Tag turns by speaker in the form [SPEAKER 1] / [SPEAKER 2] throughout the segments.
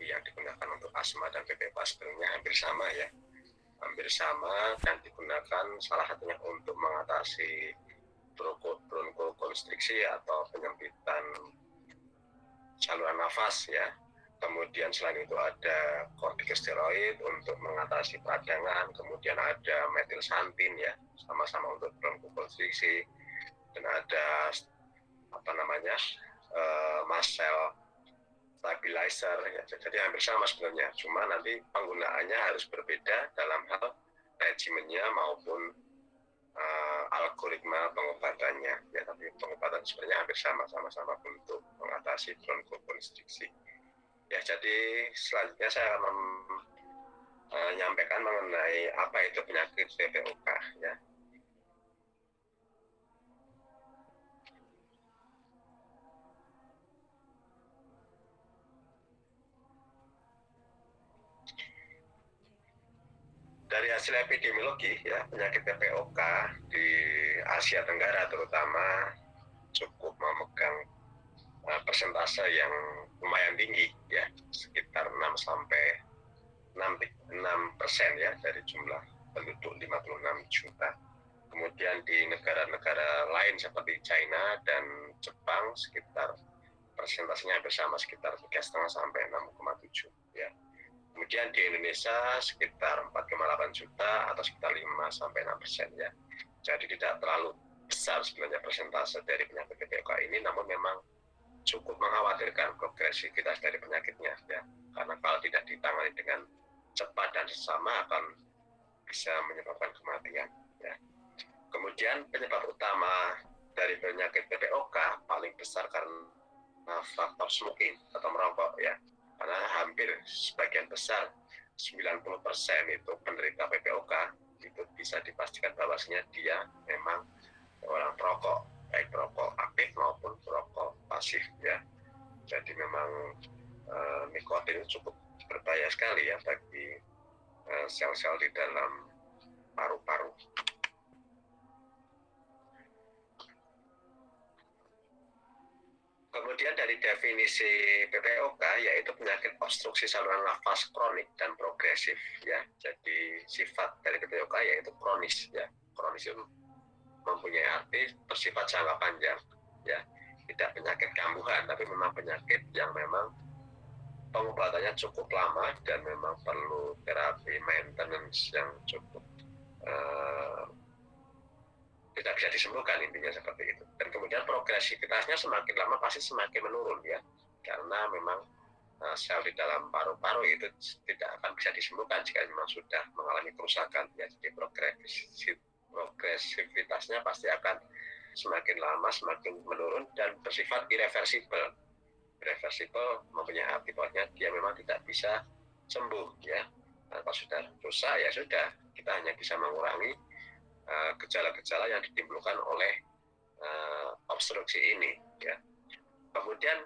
[SPEAKER 1] yang digunakan untuk asma dan PPOK sebenarnya hampir sama ya, hampir sama, dan digunakan salah satunya untuk mengatasi bronkokonstriksi atau penyempitan saluran nafas ya. Kemudian selain itu ada kortikosteroid untuk mengatasi peradangan, kemudian ada metilsantin ya, sama-sama untuk bronkokonstriksi, dan ada mast cell stabilizer ya. Jadi hampir sama sebenarnya, cuma nanti penggunaannya harus berbeda dalam hal regimennya maupun algoritma pengobatannya ya, tapi pengobatan sebenarnya hampir sama-sama untuk mengatasi bronkokonstriksi ya. Jadi selanjutnya saya akan menyampaikan mengenai apa itu penyakit PPOK ya. Dari hasil epidemiologi ya, penyakit PPOK di Asia Tenggara terutama cukup memegang persentase yang lumayan tinggi ya, sekitar 6% ya dari jumlah penduduk 56 juta. Kemudian di negara-negara lain seperti China dan Jepang sekitar persentasenya hampir sama, sekitar 3,5 sampai 6,7 ya. Kemudian di Indonesia sekitar 4,8 juta atau sekitar 5-6% ya. Jadi tidak terlalu besar sebenarnya persentase dari penyakit PPOK ini, namun memang cukup mengkhawatirkan progresivitas dari penyakitnya ya. Karena kalau tidak ditangani dengan cepat dan sesama akan bisa menyebabkan kematian ya. Kemudian penyebab utama dari penyakit PPOK paling besar karena faktor smoking atau merokok ya. Karena hampir sebagian besar 90% itu penderita PPOK itu bisa dipastikan bahwasanya dia memang orang perokok, baik perokok aktif maupun perokok pasif ya. Jadi memang nikotin itu cukup berbahaya sekali ya bagi sel-sel di dalam paru-paru. Kemudian dari definisi PPOK yaitu penyakit obstruksi saluran nafas kronik dan progresif ya. Jadi sifat dari PPOK yaitu kronis ya. Kronis itu mempunyai arti bersifat jangka panjang ya. Tidak penyakit kambuhan, tapi memang penyakit yang memang pengobatannya cukup lama dan memang perlu terapi maintenance yang cukup tidak bisa disembuhkan, intinya seperti itu. Dan kemudian progresivitasnya semakin lama pasti semakin menurun ya, karena memang sel di dalam paru-paru itu tidak akan bisa disembuhkan jika memang sudah mengalami kerusakan ya. Jadi progresivitasnya pasti akan semakin lama semakin menurun dan bersifat irreversible. Irreversible mempunyai arti bahwa dia memang tidak bisa sembuh ya. Kalau sudah rusak ya sudah, kita hanya bisa mengurangi gejala-gejala yang ditimbulkan oleh obstruksi ini ya. Kemudian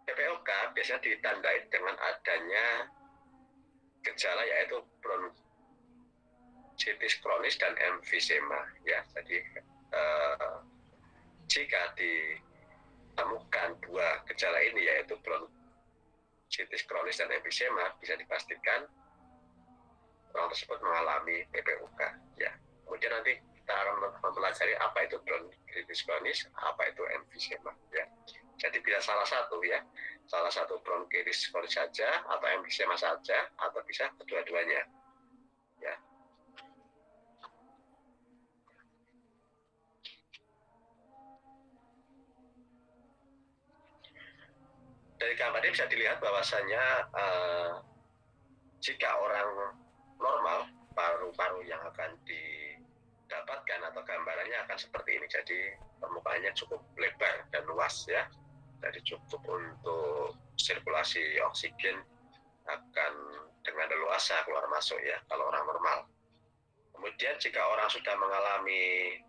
[SPEAKER 1] PPOK biasanya ditandai dengan adanya gejala yaitu bronkitis kronis dan emfisema ya. Jadi jika ditemukan dua gejala ini yaitu bronkitis kronis dan emfisema, bisa dipastikan orang tersebut mengalami PPOK ya. Kemudian nanti kita akan mempelajari apa itu bronkitis kronis, apa itu emfisema ya. Jadi bisa salah satu ya, salah satu bronkitis kronis saja atau emfisema saja, atau bisa kedua-duanya ya. Dari gambar ini bisa dilihat bahwasanya jika orang normal, paru-paru yang akan didapatkan atau gambarannya akan seperti ini. Jadi permukaannya cukup lebar dan luas ya. Jadi cukup untuk sirkulasi oksigen akan dengan leluasa keluar masuk ya kalau orang normal. Kemudian jika orang sudah mengalami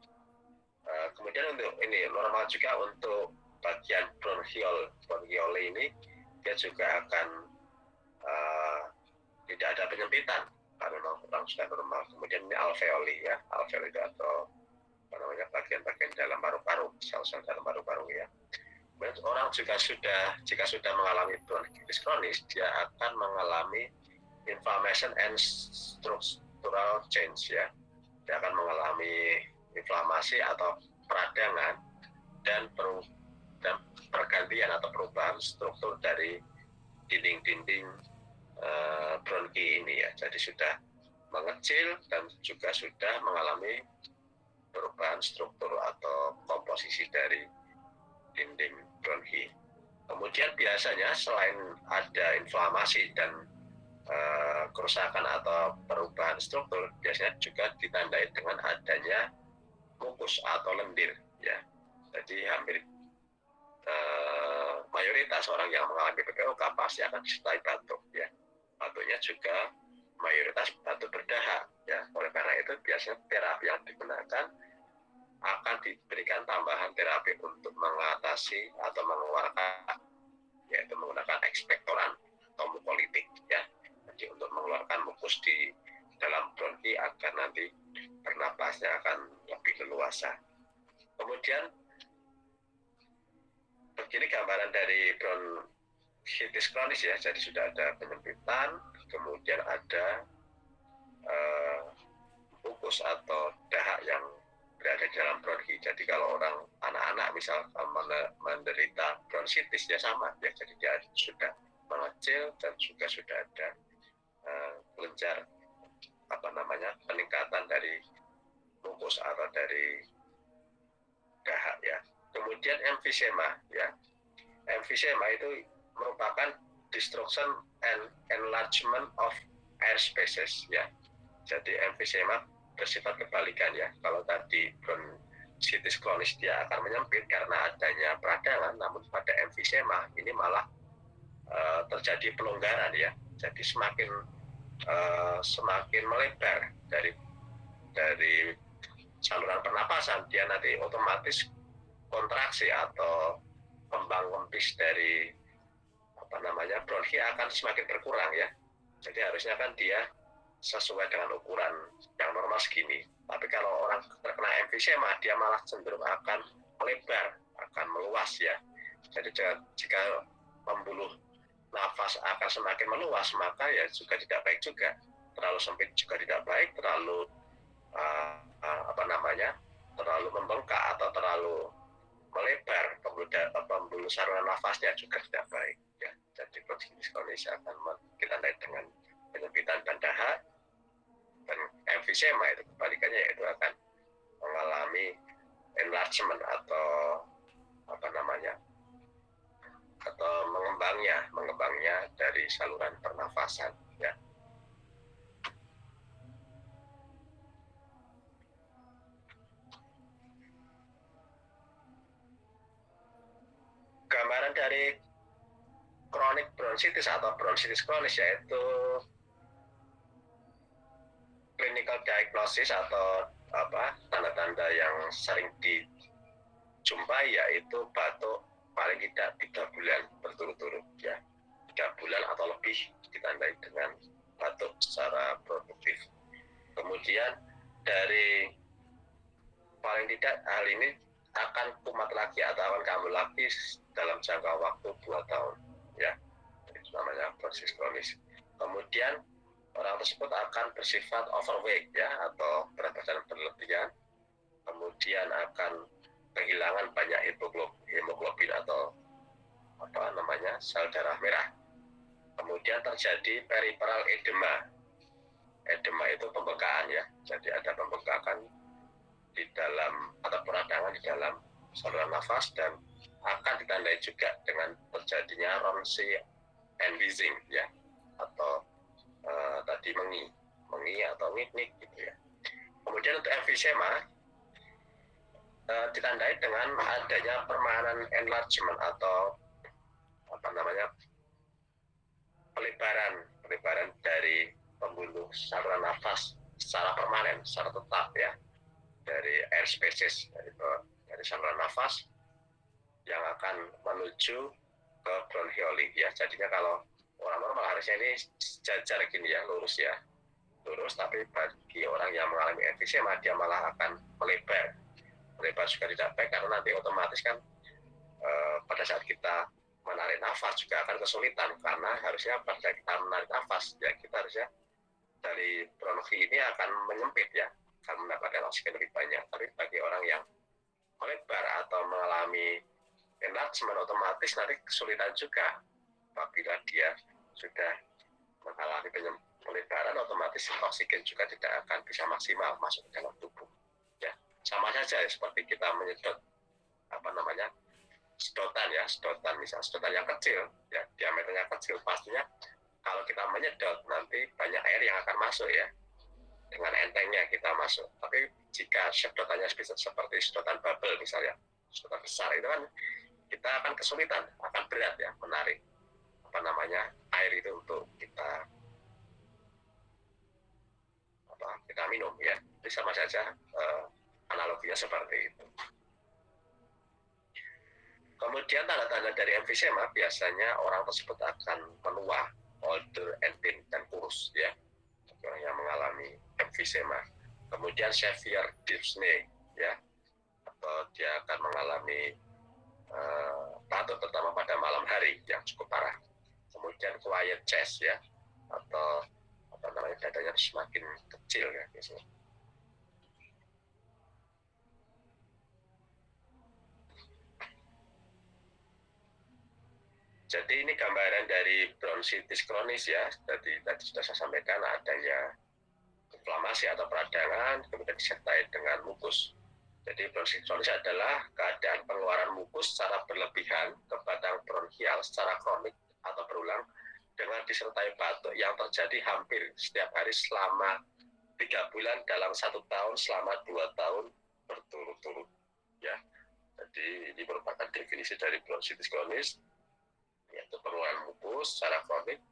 [SPEAKER 1] kemudian untuk ini normal juga untuk bagian bronchiole ini, dia juga akan tidak ada penyempitan karena orang sudah normal. Kemudian ini alveoli ya, alveoli itu atau bagian-bagian dalam paru-paru, sel-sel dalam paru-paru ya. orang juga jika sudah mengalami bronkitis kronis, dia akan mengalami inflammation and structural change ya. Dia akan mengalami inflamasi atau peradangan dan pergantian atau perubahan struktur dari dinding-dinding bronki ini ya. Jadi sudah mengecil dan juga sudah mengalami perubahan struktur atau komposisi dari dinding bronki. Kemudian biasanya selain ada inflamasi dan kerusakan atau perubahan struktur, biasanya juga ditandai dengan adanya mukus atau lendir ya. Jadi hampir mayoritas orang yang mengalami PPOK pasti akan disertai batuk ya. Batuknya juga mayoritas batuk berdahak ya. Oleh karena itu biasanya terapi yang digunakan akan diberikan tambahan terapi untuk mengatasi atau mengeluarkan, yaitu menggunakan ekspektoran atau mukolitik ya. Jadi untuk mengeluarkan mukus di dalam bronki agar nanti bernapasnya akan lebih leluasa. Kemudian begini gambaran dari bronkitis kronis ya. Jadi sudah ada penyempitan, kemudian ada mukus atau dahak yang berada di dalam bronki. Jadi kalau orang anak-anak misal menderita bronkitis ya sama ya. Jadi dia sudah mengecil dan juga sudah ada kelenjar peningkatan dari mukus atau dari dahak ya. Kemudian emfisema ya. Emfisema itu merupakan destruction and enlargement of air spaces ya. Jadi emfisema bersifat kebalikan ya. Kalau tadi bronkitis kronis dia akan menyempit karena adanya peradangan, namun pada emfisema ini malah terjadi pelonggaran ya. Jadi semakin melebar dari saluran pernapasan, dia nanti otomatis kontraksi atau kembang kempis dari bronki akan semakin berkurang ya. Jadi harusnya kan dia sesuai dengan ukuran yang normal segini. Tapi kalau orang terkena emfisema, dia malah cenderung akan melebar, akan meluas ya. Jadi jika pembuluh nafas akan semakin meluas, maka ya juga tidak baik juga. Terlalu sempit juga tidak baik, terlalu terlalu membengkak atau terlalu melebar pembuluh saluran nafasnya juga tidak baik ya. Jadi bronkitis kronis akan ditandai dengan penyempitan dan dahak, dan emfisema itu kebalikannya, yaitu akan mengalami enlargement atau mengembangnya dari saluran pernafasan ya. Gambaran dari chronic bronchitis atau bronchitis kronis yaitu clinical diagnosis atau tanda-tanda yang sering dijumpai, yaitu batuk paling tidak 3 bulan berturut-turut ya. 3 bulan atau lebih ditandai dengan batuk secara produktif. Kemudian dari paling tidak hal ini akan kumat lagi atau akan kambuh lagi dalam jangka waktu 2 tahun ya. Itu namanya bronkitis kronis. Kemudian orang tersebut akan bersifat overweight ya, atau berat badan berlebihan. Kemudian akan kehilangan banyak hemoglobin atau sel darah merah. Kemudian terjadi peripheral edema. Edema itu pembengkakan ya. Jadi ada pembengkakan di dalam atau peradangan di dalam saluran nafas, dan akan ditandai juga dengan terjadinya rhonsi and wheezing ya, atau tadi mengi atau ngik-ngik gitu ya. Kemudian untuk emfisema ditandai dengan adanya permanent enlargement atau pelebaran dari pembuluh saluran nafas secara permanen, secara tetap ya, dari air spaces dari saluran nafas yang akan menuju ke bronchioli ya. Jadinya kalau orang normal harusnya ini jajar gini ya, lurus ya, lurus, tapi bagi orang yang mengalami emfisema dia malah akan melebar juga tidak baik, karena nanti otomatis kan pada saat kita menarik nafas juga akan kesulitan, karena harusnya pada kita menarik nafas ya kita harusnya dari bronki ini akan menyempit ya, akan mendapatkan oksigen lebih banyak. Tapi bagi orang yang melebar atau mengalami enlargement, otomatis nanti kesulitan juga apabila dia sudah mengalami pelebaran, otomatis oksigen juga tidak akan bisa maksimal masuk ke dalam tubuh ya. Sama saja seperti kita menyedot sedotan ya, misalnya sedotan yang kecil ya, diameternya kecil, pastinya kalau kita menyedot nanti banyak air yang akan masuk ya, dengan entengnya kita masuk. Tapi jika sedotannya seperti sedotan bubble misalnya, sedotan besar, itu kan kita akan kesulitan, akan berat ya menarik air itu untuk kita minum ya. Jadi sama saja analoginya seperti itu. Kemudian tanda-tanda dari emfisema, biasanya orang tersebut akan menua, older and thin, dan kurus ya, orang yang mengalami emfisema. Kemudian severe dyspnea ya, atau dia akan mengalami batuk terutama pada malam hari yang cukup parah. Kemudian quiet chest ya, atau dadanya semakin kecil ya biasanya. Jadi ini gambaran dari bronkitis kronis ya. Jadi tadi sudah saya sampaikan adanya inflamasi atau peradangan, kemudian disertai dengan mukus. Jadi bronkitis kronis adalah keadaan pengeluaran mukus secara berlebihan ke batang bronkial secara kronik atau berulang dengan disertai batuk yang terjadi hampir setiap hari selama 3 bulan dalam 1 tahun selama 2 tahun berturut-turut ya. Jadi ini merupakan definisi dari bronkitis kronis, yaitu pengeluaran mukus secara kronik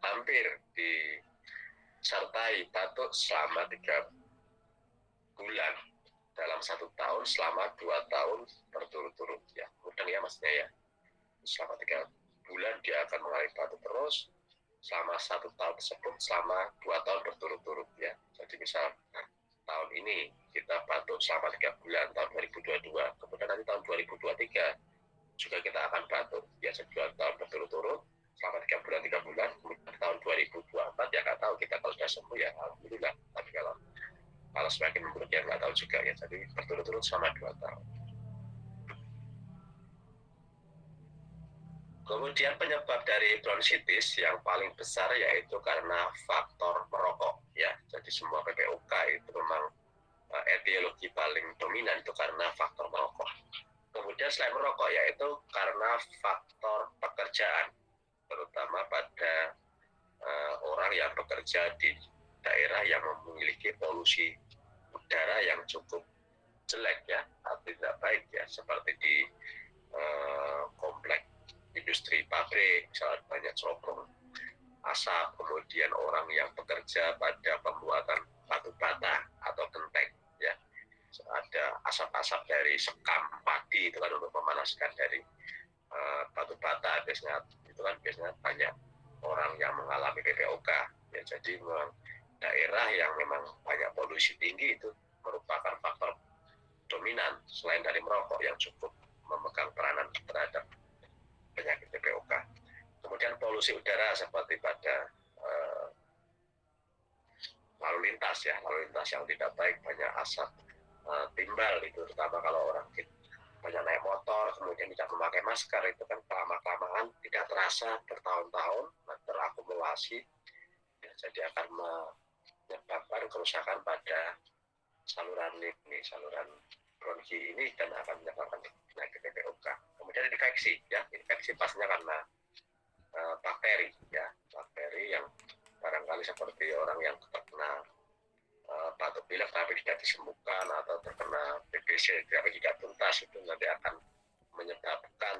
[SPEAKER 1] hampir disertai batuk selama 3 bulan dalam 1 tahun selama 2 tahun berturut-turut ya. Mudeng ya maksudnya ya, selama 3 bulan dia akan mengalami batuk terus selama 1 tahun tersebut selama 2 tahun berturut-turut ya. Jadi misal tahun ini kita batuk selama 3 bulan tahun 2022, kemudian nanti tahun 2023 juga kita akan batuk biasa 2 tahun berturut-turut selama 3 bulan, kemudian tahun 2024 ya nggak tahu kita kalau sudah sembuh ya alhamdulillah, tapi kalau semakin memburuk ya nggak tahu juga ya. Jadi berturut-turut selama 2 tahun. Kemudian penyebab dari bronkitis yang paling besar yaitu karena faktor merokok ya. Jadi semua PPOK itu memang etiologi paling dominan itu karena faktor merokok. Kemudian selain merokok yaitu karena faktor pekerjaan, terutama pada orang yang bekerja di daerah yang memiliki polusi udara yang cukup jelek ya, atau tidak baik ya, seperti di komplek industri pabrik misalnya banyak cerobong asap, kemudian orang yang bekerja pada pembuatan batu bata atau genteng ya, ada asap-asap dari sekam padi itu kan untuk memanaskan dari batu bata, biasanya itu kan biasanya banyak orang yang mengalami PPOK ya. Jadi memang daerah yang memang banyak polusi tinggi itu merupakan faktor dominan selain dari merokok yang cukup memegang peranan terhadap penyakit PPOK. Kemudian polusi udara seperti pada lalu lintas yang tidak baik, banyak asap timbal itu, terutama kalau orang banyak naik motor kemudian tidak memakai masker, itu kan kelamaan tidak terasa bertahun-tahun terakumulasi ya, jadi akan menyebabkan kerusakan pada saluran bronki ini dan akan menyebabkan penyakit PPOK. Kemudian infeksi pastinya karena bakteri yang barangkali seperti orang yang terkena batuk pilek tapi tidak disembuhkan atau terkena TBC tapi tidak tuntas, itu nanti akan menyebabkan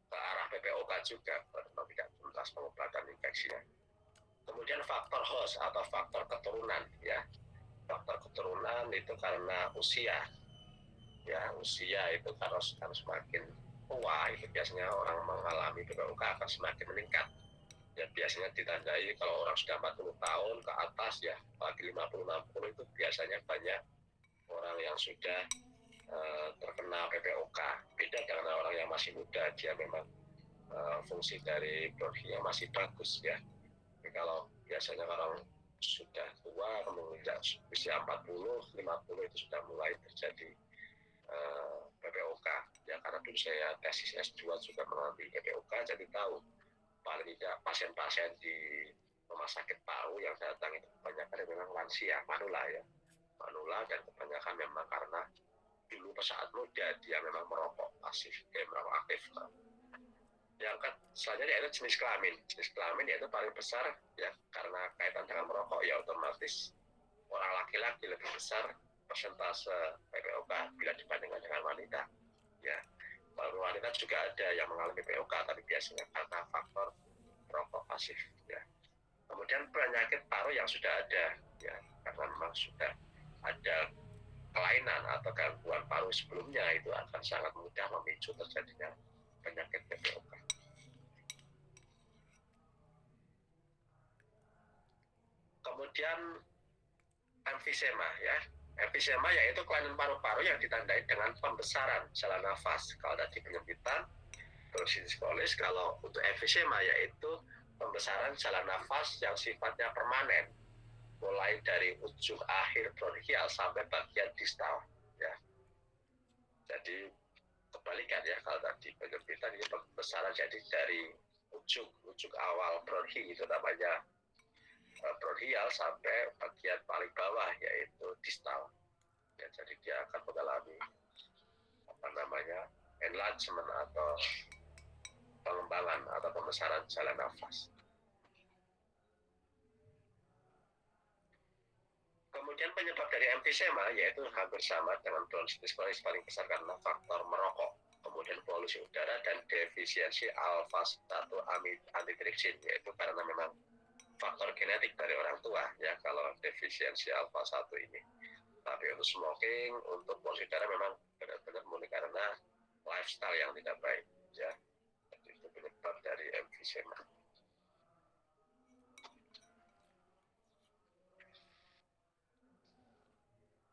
[SPEAKER 1] ke arah PPOK juga kalau tidak tuntas pengobatan infeksinya. Kemudian faktor host atau faktor keturunan ya. Faktor keturunan itu karena usia itu kalau semakin tua itu biasanya orang mengalami PPOK akan semakin meningkat ya. Biasanya ditandai kalau orang sudah 40 tahun ke atas ya, apalagi 50-60 itu biasanya banyak orang yang sudah terkena PPOK. Beda dengan orang yang masih muda, dia memang fungsi dari bronkinya masih bagus ya. Tapi kalau biasanya orang sudah tua, menginjak usia 40, 50 itu sudah mulai terjadi PPOK. Ya karena dulu saya tesis S2 juga mengalami PPOK, jadi tahu paling tidak pasien-pasien di rumah sakit paru yang datang itu kebanyakan memang lansia, manula ya. Manula dan kebanyakan memang karena dulu saat muda dia memang merokok pasif, merokok aktif. Yang selanjutnya yaitu jenis kelamin. Jenis kelamin yaitu paling besar ya karena kaitan dengan merokok ya otomatis orang laki-laki lebih besar persentase PPOK bila dibandingkan dengan wanita. Ya, kalau wanita juga ada yang mengalami PPOK tapi biasanya karena faktor merokok pasif. Ya. Kemudian penyakit paru yang sudah ada ya karena memang sudah ada kelainan atau gangguan paru sebelumnya itu akan sangat mudah memicu terjadinya penyakit PPOK. Kemudian emfisema ya. Emfisema yaitu kelainan paru-paru yang ditandai dengan pembesaran saluran nafas. Kalau tadi penyempitan, bronkitis kronis, kalau untuk emfisema yaitu pembesaran saluran nafas yang sifatnya permanen, mulai dari ujung akhir bronkial sampai bagian distal. Ya. Jadi kebalikan ya, kalau tadi penyempitan ini pembesaran jadi dari ujung awal bronki itu namanya bronkial sampai bagian paling bawah yaitu distal. Ya, jadi dia akan mengalami enlargement atau pengembangan atau pembesaran saluran nafas. Kemudian penyebab dari emfisema yaitu hampir sama dengan bronkitis kronis paling besar karena faktor merokok, kemudian polusi udara dan defisiensi alfa-1 antitrypsin yaitu karena memang faktor genetik dari orang tua ya kalau defisiensi alfa-1 ini. Tapi untuk smoking, untuk polusi udara memang benar-benar murni karena lifestyle yang tidak baik ya. Jadi itu penyebab dari emfisema.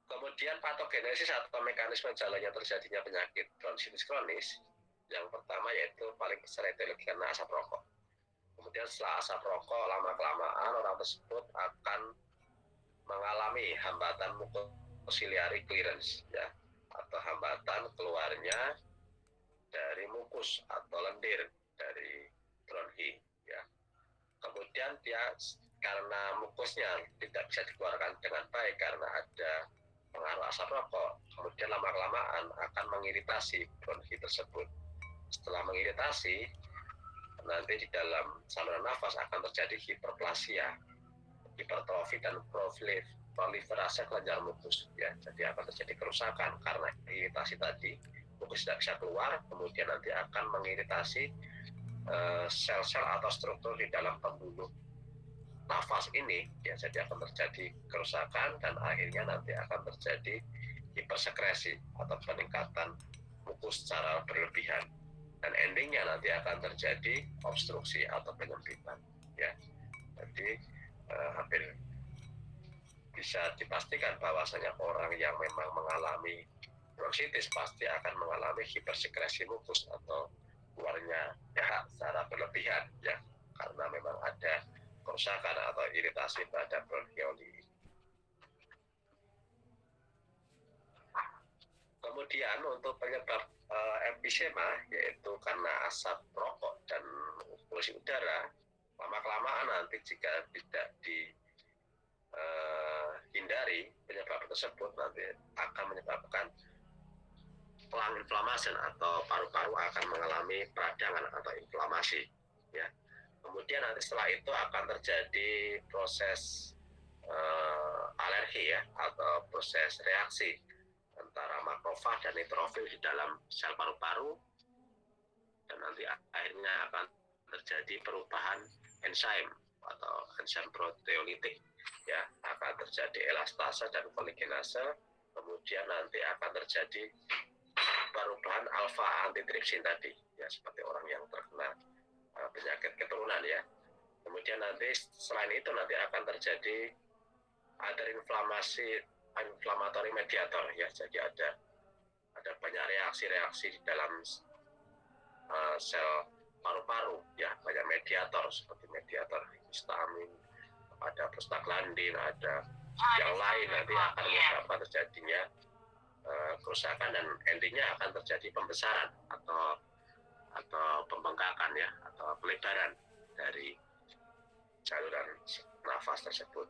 [SPEAKER 1] Kemudian patogenesis atau mekanisme jalannya terjadinya penyakit bronkitis kronis yang pertama yaitu paling besar itu karena asap rokok. Kemudian setelah asap rokok lama-kelamaan orang tersebut akan mengalami hambatan mucociliary clearance ya atau hambatan keluarnya dari mukus atau lendir dari bronki ya. Kemudian dia karena mukusnya tidak bisa dikeluarkan dengan baik karena ada pengaruh asap rokok, kemudian lama-kelamaan akan mengiritasi bronki tersebut. Setelah mengiritasi, nanti di dalam saluran nafas akan terjadi hiperplasia, hipertrofi dan proliferasi kelenjar mukus ya. Jadi akan terjadi kerusakan karena iritasi tadi, mukus tidak bisa keluar, kemudian nanti akan mengiritasi sel-sel atau struktur di dalam pembuluh nafas ini ya, jadi akan terjadi kerusakan dan akhirnya nanti akan terjadi hipersekresi atau peningkatan mukus secara berlebihan dan endingnya nanti akan terjadi obstruksi atau penyempitan ya. Jadi hampir bisa dipastikan bahwasanya orang yang memang mengalami bronkitis pasti akan mengalami hipersekresi mukus atau keluarnya ya secara berlebihan ya karena memang ada kerusakan atau iritasi pada bronkioli. Kemudian untuk penyebab emfisema yaitu karena asap rokok dan polusi udara, lama-kelamaan nanti jika tidak dihindari penyebab tersebut nanti akan menyebabkan lung inflammation atau paru-paru akan mengalami peradangan atau inflamasi ya. Kemudian nanti setelah itu akan terjadi proses alergi ya atau proses reaksi antara makrofag dan neutrofil di dalam sel paru-paru dan nanti akhirnya akan terjadi perubahan enzim atau enzim proteolitik ya, akan terjadi elastase dan koligenase, kemudian nanti akan terjadi perubahan alfa antitrypsin tadi ya seperti orang yang terkena penyakit keturunan ya. Kemudian nanti selain itu nanti akan terjadi ada inflamatory mediator ya, jadi ada ada banyak reaksi-reaksi di dalam sel paru-paru, ya, banyak mediator seperti mediator histamin, ada prostaglandin, ada yang lain nanti akan menyebabkan terjadinya kerusakan dan endingnya akan terjadi pembesaran atau pembengkakan, ya, atau pelebaran dari saluran nafas tersebut.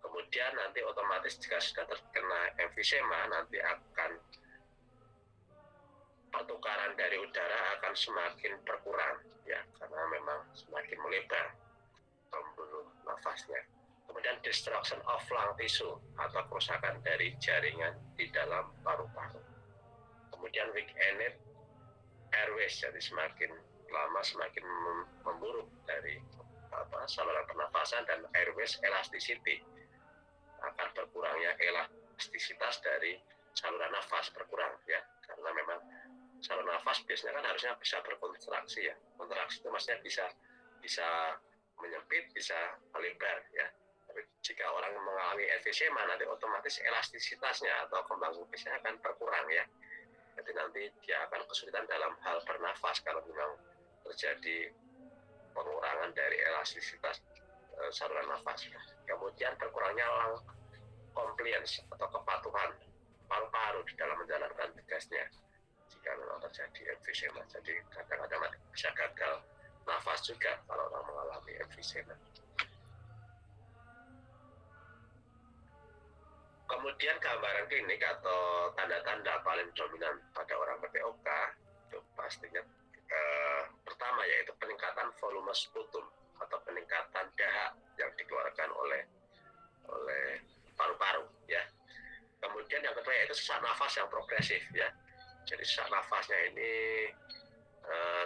[SPEAKER 1] Kemudian nanti otomatis jika sudah terkena emfisema nanti akan pertukaran dari udara akan semakin berkurang, ya, karena memang semakin melebar pembuluh nafasnya. Kemudian destruction of lung tissue atau kerusakan dari jaringan di dalam paru-paru. Kemudian weakened airways, jadi semakin lama semakin memburuk dari saluran pernafasan, dan airways elasticity, akan berkurangnya elastisitas dari saluran nafas berkurang, ya, karena memang saluran nafas biasanya kan harusnya bisa berkontraksi, ya. Kontraksi itu maksudnya bisa menyempit, bisa melebar, ya. Tapi jika orang mengalami emfisema nanti otomatis elastisitasnya atau kembang kupisnya akan berkurang, ya. Jadi nanti dia akan kesulitan dalam hal bernafas kalau memang terjadi pengurangan dari elastisitas saluran nafas. Kemudian berkurangnya lung compliance atau kepatuhan paru-paru di dalam menjalankan tugasnya jika memang terjadi emfisema. Jadi kadang-kadang bisa gagal nafas juga kalau orang mengalami emfisema. Kemudian gambaran klinik atau tanda-tanda paling dominan pada orang PPOK itu pastinya pertama yaitu peningkatan volume sputum atau peningkatan dahak yang dikeluarkan oleh paru-paru, ya. Kemudian yang kedua yaitu sesak nafas yang progresif, ya. Jadi sesak nafasnya ini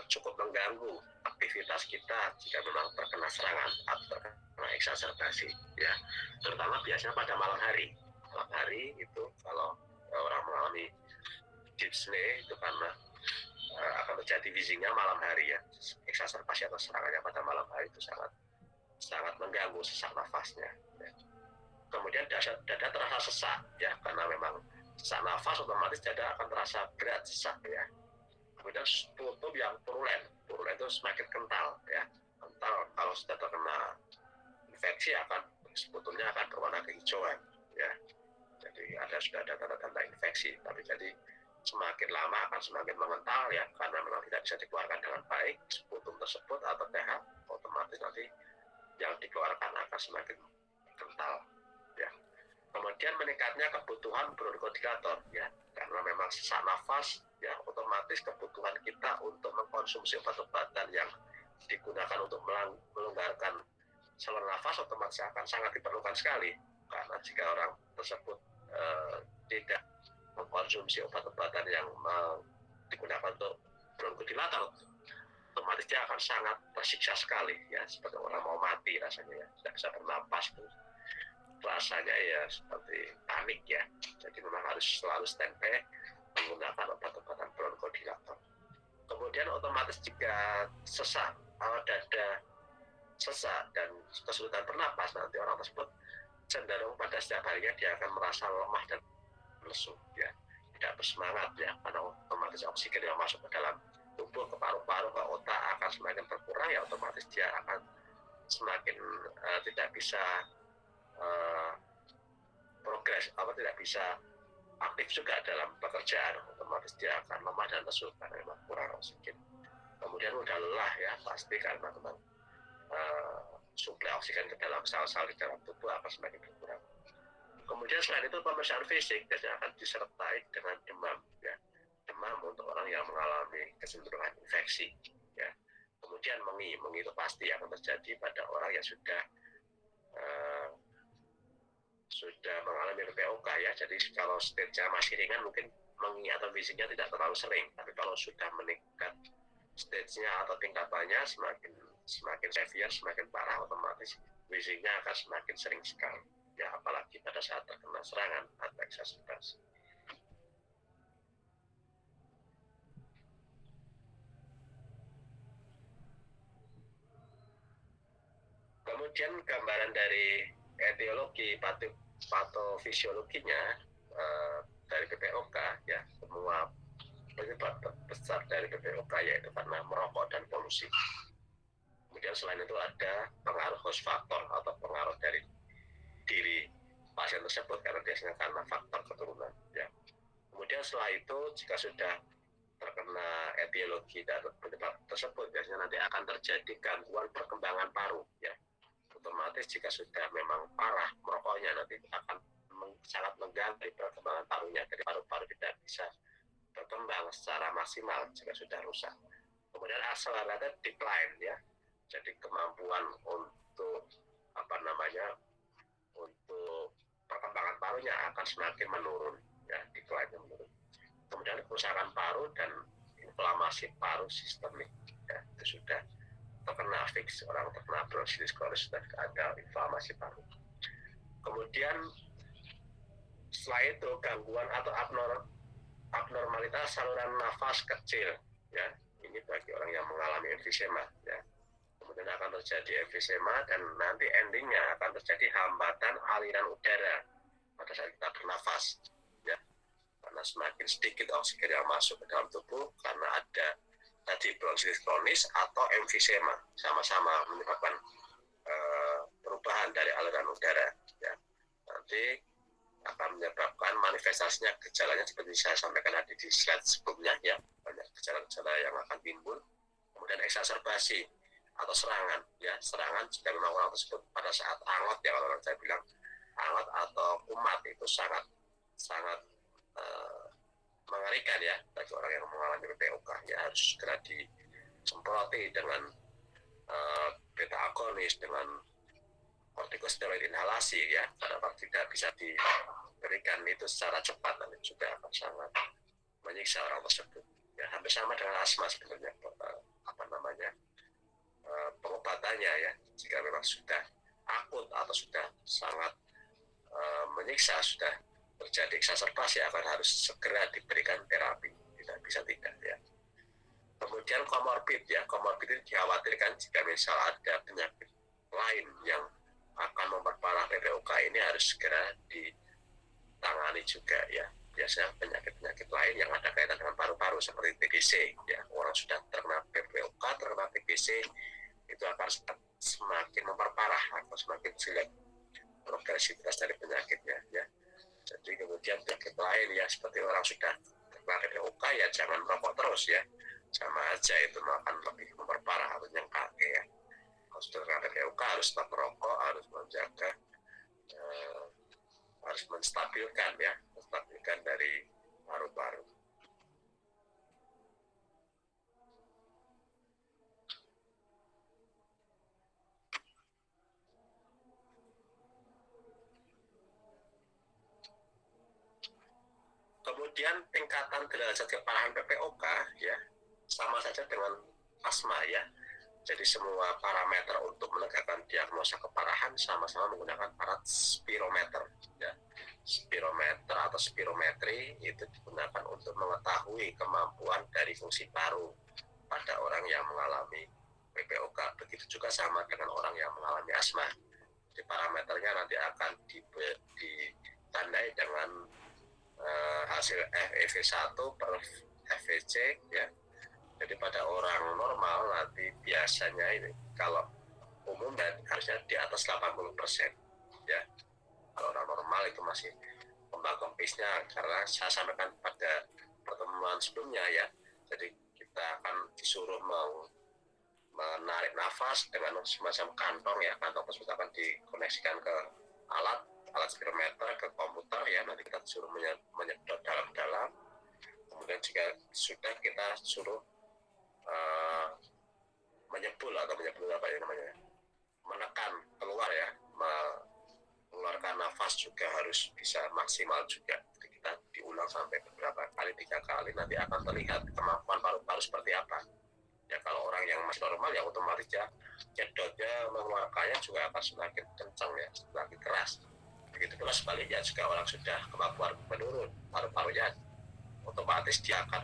[SPEAKER 1] cukup mengganggu aktivitas kita jika memang terkena serangan atau terkena eksaserbasi, ya. Terutama biasanya pada malam hari. Malam hari itu kalau orang mengalami dyspnea itu karena akan terjadi wheezingnya malam hari, ya. Eksaserbasi atau serangannya pada malam hari itu sangat mengganggu sesak nafasnya, ya. Kemudian dada terasa sesak, ya, karena memang sesak nafas otomatis dada akan terasa berat, sesak, ya. Kemudian sputum yang purulen itu semakin kental, ya. Kental kalau sudah terkena infeksi sputumnya akan berwarna kehijauan, ya. Jadi sudah ada tanda-tanda infeksi, tapi jadi semakin lama akan semakin mengental, ya, karena memang tidak bisa dikeluarkan dengan baik sputum tersebut atau dahak, otomatis nanti yang dikeluarkan akan semakin kental, ya. Kemudian meningkatnya kebutuhan bronkodilatator, ya, karena memang sesak nafas, ya, otomatis kebutuhan kita untuk mengkonsumsi obat-obatan yang digunakan untuk melonggarkan saluran nafas otomatis akan sangat diperlukan sekali, karena jika orang tersebut tidak mengkonsumsi obat-obatan yang digunakan untuk bronkodilatator, otomatis dia akan sangat tersiksa sekali, ya, seperti orang mau mati rasanya, ya, tidak bisa bernapas, rasanya ya seperti panik, ya. Jadi memang harus selalu standby menggunakan obat-obatan bronkodilatator. Kemudian otomatis jika sesak dada sesak dan kesulitan bernapas, nanti orang tersebut cenderung pada setiap harinya dia akan merasa lemah dan lesu, ya, tidak bersemangat, ya, karena otomatis oksigen yang masuk ke dalam tubuh, ke paru-paru, ke otak akan semakin berkurang, ya, otomatis dia akan semakin tidak bisa progres, tidak bisa aktif juga dalam pekerjaan, otomatis dia akan lemah dan lesu karena memang kurang oksigen. Kemudian mudah lelah, ya, pasti karena memang suplai oksigen ke dalam sel-sel di dalam tubuh akan semakin berkurang. Kemudian selain itu pemeriksaan fisik biasanya akan disertai dengan demam, ya, demam untuk orang yang mengalami kecenderungan infeksi, ya. Kemudian mengi itu pasti akan terjadi pada orang yang sudah mengalami PPOK, ya. Jadi kalau stage-nya masih ringan mungkin mengi atau wheezingnya tidak terlalu sering, tapi kalau sudah meningkat stage-nya atau tingkatannya semakin severe, semakin parah, otomatis wheezingnya akan semakin sering sekali, ya, apalagi pada saat terkena serangan atau eksaserbasi. Kemudian gambaran dari etiologi patofisiologinya dari PPOK, ya, semua penyebab terbesar dari PPOK, yaitu karena merokok dan polusi. Kemudian selain itu ada pengaruh host faktor atau pengaruh dari diri pasien tersebut, karena biasanya karena faktor keturunan ya. Kemudian setelah itu jika sudah terkena etiologi dan penyebab tersebut, biasanya nanti akan terjadi gangguan perkembangan paru ya. Otomatis jika sudah memang parah merokoknya, nanti akan sangat mengganggu perkembangan parunya, jadi paru-paru tidak bisa berkembang secara maksimal jika sudah rusak. Kemudian accelerated decline ya, jadi kemampuan untuk untuk perkembangan parunya akan semakin menurun ya, decline menurun. Kemudian kerusakan paru dan inflamasi paru sistemik ya, itu sudah terkena fix, orang terkena bronchitis kronis sudah ada inflamasi paru. Kemudian setelah itu gangguan atau abnormalitas saluran nafas kecil ya, ini bagi orang yang mengalami emfisema ya. Kemudian akan terjadi emfisema dan nanti endingnya akan terjadi hambatan aliran udara pada saat kita bernafas ya, karena semakin sedikit oksigen yang masuk ke dalam tubuh karena ada tadi bronchitis kronis atau emfisema, sama-sama menyebabkan perubahan dari aliran udara ya. Nanti akan menyebabkan manifestasinya, gejalanya seperti saya sampaikan tadi di slide sebelumnya ya, banyak gejala-gejala yang akan timbul. Kemudian eksaserbasi atau serangan ya, serangan jika memang orang tersebut pada saat angot ya, kalau saya bilang angot atau kumat itu sangat mengerikan ya bagi orang yang mengalami PPOK ya, harus segera disemproti dengan beta agonis, dengan kortikosteroid inhalasi ya, karena kalau tidak bisa diberikan itu secara cepat nanti juga akan sangat menyiksa orang tersebut ya. Hampir sama dengan asma sebenarnya pengobatannya ya, jika memang sudah akut atau sudah sangat menyiksa, sudah terjadi eksaserbasi, akan harus segera diberikan terapi, tidak bisa tidak ya. Kemudian komorbid ya, komorbid itu dikhawatirkan jika misal ada penyakit lain yang akan memperparah PPOK, ini harus segera ditangani juga ya. Biasanya penyakit-penyakit lain yang ada kaitan dengan paru-paru seperti TBC ya, orang sudah terkena PPOK, terkena TBC, itu akan semakin memperparah atau semakin jelek progresivitas dari penyakitnya ya. Jadi kemudian penyakit lain ya, seperti orang sudah terkena PPOK ya jangan merokok terus ya, sama aja itu akan lebih memperparah atau nyengkak ya. Kalau sudah terkena PPOK harus tetap merokok, harus menjaga, harus menstabilkan dari paru-paru. Kemudian tingkatan derajat keparahan PPOK ya sama saja dengan asma ya. Jadi semua parameter untuk menegakkan diagnosa keparahan sama-sama menggunakan alat spirometer ya. Spirometer atau spirometri itu digunakan untuk mengetahui kemampuan dari fungsi paru pada orang yang mengalami PPOK. Begitu juga sama dengan orang yang mengalami asma. Jadi parameternya nanti akan ditandai dengan hasil FEV1 per FVC ya. Jadi pada orang normal nanti biasanya ini kalau umum dan harusnya di atas 80% ya. Kalau orang normal itu masih kembang kempisnya, karena saya sampaikan pada pertemuan sebelumnya ya. Jadi kita akan disuruh menarik nafas dengan semacam kantong ya, kantong tersebut akan dikoneksikan ke alat spirometer, ke komputer ya, nanti kita suruh menyedot dalam-dalam. Kemudian jika sudah kita suruh menekan keluar ya, mengeluarkan nafas juga harus bisa maksimal juga. Jadi kita diulang sampai beberapa kali, 3 kali, nanti akan terlihat kemampuan paru-paru seperti apa ya. Kalau orang yang masih normal ya otomatis ya nyedotnya, mengeluarkannya juga akan semakin kencang ya, semakin keras. Begitu pula sebaliknya, jika orang sudah kemampuan menurun paru-parunya, otomatis dia akan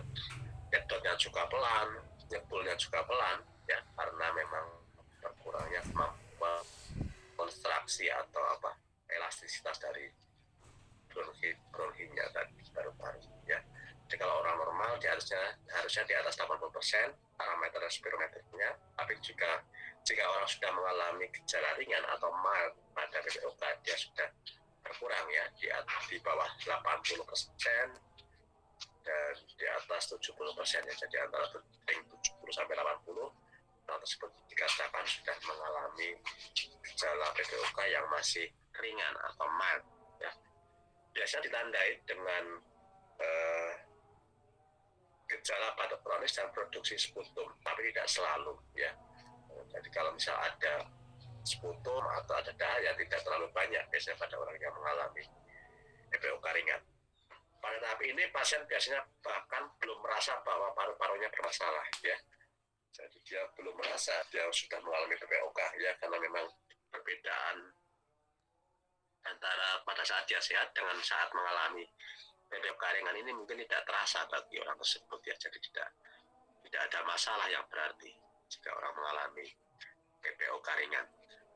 [SPEAKER 1] nyedotnya juga pelan, nyebulnya juga pelan ya, karena memang berkurangnya kemampuan konstruksi atau elastisitas dari bronhinya tadi, paru-paru ya. Jadi kalau orang normal dia harusnya di atas 80% parameter respirometriknya, tapi juga jika orang sudah mengalami gejala ringan atau mild pada PPOK, dia sudah berkurang ya di bawah 80% dan di atas 70% ya. Jadi antara 70 sampai 80 orang tersebut dikatakan sudah mengalami gejala PPOK yang masih ringan atau mild ya. Biasanya ditandai dengan gejala batuk kronis dan produksi sputum, tapi tidak selalu ya. Jadi kalau misal ada sputum atau ada dahaya tidak terlalu banyak biasanya pada orang yang mengalami PPOK ringan. Pada tahap ini pasien biasanya bahkan belum merasa bahwa paru-parunya bermasalah ya. Jadi dia belum merasa dia sudah mengalami PPOK ya, karena memang perbedaan antara pada saat dia sehat dengan saat mengalami PPOK ringan ini mungkin tidak terasa bagi orang tersebut ya. Jadi tidak ada masalah yang berarti jika orang mengalami PPOK ringan.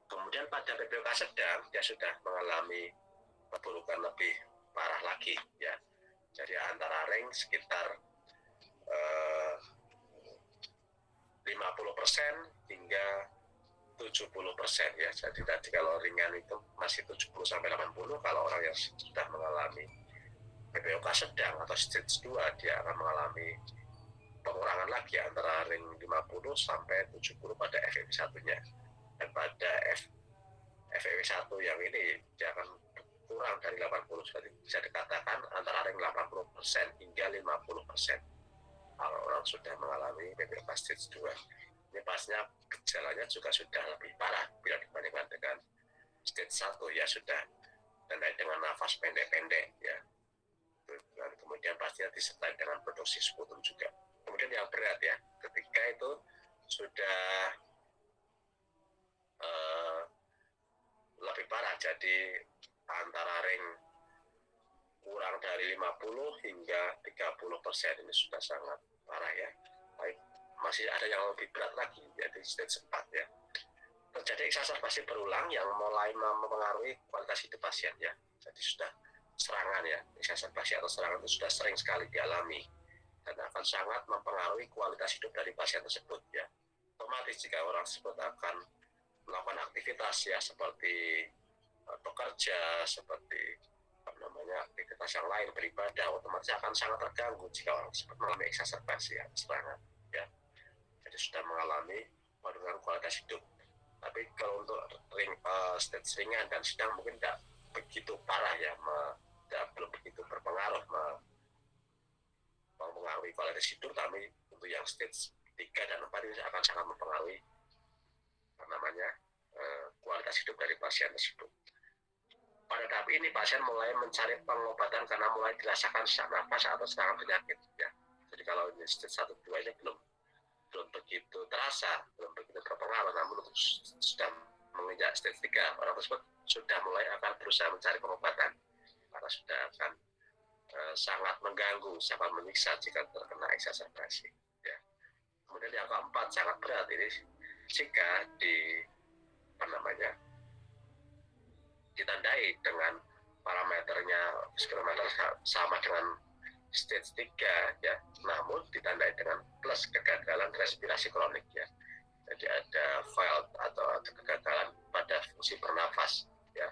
[SPEAKER 1] Kemudian pada PPOK sedang dia sudah mengalami perburukan lebih parah lagi ya. Jadi antara range sekitar 50% hingga 70% ya. Jadi tadi kalau ringan itu masih 70 sampai 80, kalau orang yang sudah mengalami PPOK sedang atau stage 2 dia akan mengalami pengurangan lagi antara ring 50 sampai 70 pada FEV1-nya. Dan pada FEV1 yang ini dia akan kurang dari 80, jadi bisa dikatakan antara ring 80% hingga 50% kalau orang sudah mengalami PPOK stage 2. Ini pastinya gejalanya juga sudah lebih parah bila dibandingkan dengan stage 1 ya, sudah tandai dengan nafas pendek-pendek ya. Dan kemudian pastinya disertai dengan produksi sputum juga. Kemudian yang berat ya, ketika itu sudah lebih parah, jadi antara ring kurang dari 50 hingga 30%, ini sudah sangat parah ya. Baik, masih ada yang lebih berat lagi, yaitu stage 4 ya. Terjadi exacerbasi berulang yang mulai mempengaruhi kualitas hidup pasien ya. Jadi sudah serangan ya, exacerbasi atau serangan itu sudah sering sekali dialami dan akan sangat mempengaruhi kualitas hidup dari pasien tersebut ya. Otomatis jika orang tersebut akan melakukan aktivitas ya seperti bekerja, seperti aktivitas yang lain, beribadah, otomatis akan sangat terganggu jika orang tersebut mengalami exacerbasi ya, serangan ya. Jadi sudah mengalami penurunan kualitas hidup. Tapi kalau untuk stage ringan dan sedang mungkin tidak begitu parah ya, belum begitu berpengaruh mempengaruhi kualitas hidup, tapi untuk yang stage 3 dan 4 ini akan sangat mempengaruhi kualitas hidup dari pasien tersebut. Pada tahap ini pasien mulai mencari pengobatan karena mulai dirasakan sesak nafas atau serangan penyakit ya. Jadi kalau ini stage 1 2 nya belum begitu terasa, belum begitu berpengaruh, namun sudah menginjak stage 3 orang tersebut sudah mulai akan berusaha mencari pengobatan karena sudah akan sangat mengganggu, sangat menyiksa jika terkena exacerbasi ya. Kemudian yang keempat sangat berat ini jika ditandai dengan parameternya spirometer sama dengan stage 3 ya, namun ditandai dengan plus kegagalan respirasi kronik ya. Jadi ada failed atau kegagalan pada fungsi bernafas ya.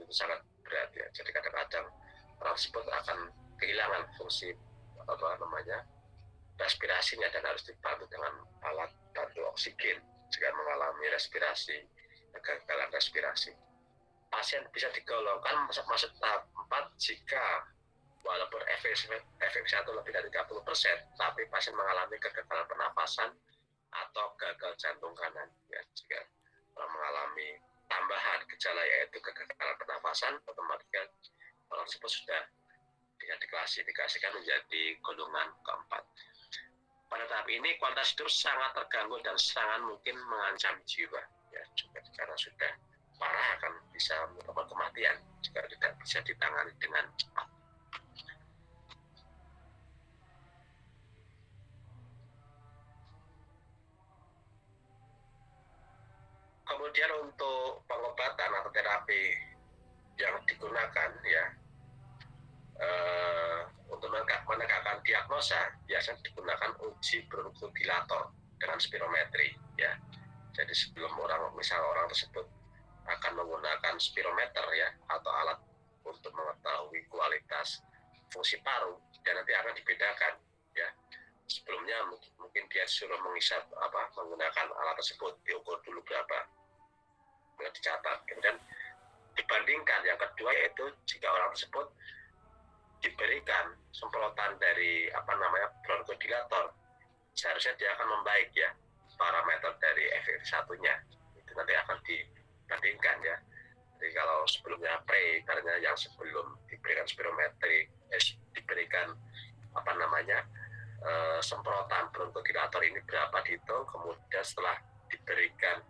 [SPEAKER 1] Itu sangat berat ya. Jadi kadang-kadang orang tersebut akan kehilangan fungsi respirasinya dan harus dibantu dengan alat bantu oksigen jika mengalami kegagalan respirasi. Pasien bisa digolongkan masuk tahap 4 jika walaupun FEV1 lebih dari 30%, tapi pasien mengalami kegagalan pernafasan atau gagal jantung kanan ya. Jika orang mengalami tambahan gejala yaitu kegagalan pernafasan, otomatis orang tersebut sudah bisa diklasifikasikan menjadi golongan keempat. Pada tahap ini kualitas hidup sangat terganggu dan sangat mungkin mengancam jiwa ya, juga karena sudah parah akan bisa menyebabkan kematian jika tidak bisa ditangani dengan cepat. Kemudian untuk pengobatan atau terapi yang digunakan ya, untuk menegakkan diagnosa biasanya digunakan uji bronkodilator dengan spirometri ya. Jadi sebelum orang tersebut akan menggunakan spirometer ya atau alat untuk mengetahui kualitas fungsi paru, dan nanti akan dibedakan ya. Sebelumnya mungkin dia suruh menghisap menggunakan alat tersebut, diukur dulu berapa, dicatat, kemudian dibandingkan. Yang kedua yaitu jika orang tersebut diberikan semprotan dari bronkodilator, seharusnya dia akan membaik ya parameter dari FEV1-nya. Itu nanti akan dibandingkan ya. Jadi kalau sebelumnya karena yang sebelum diberikan spirometri diberikan semprotan bronkodilator ini berapa dihitung, kemudian setelah diberikan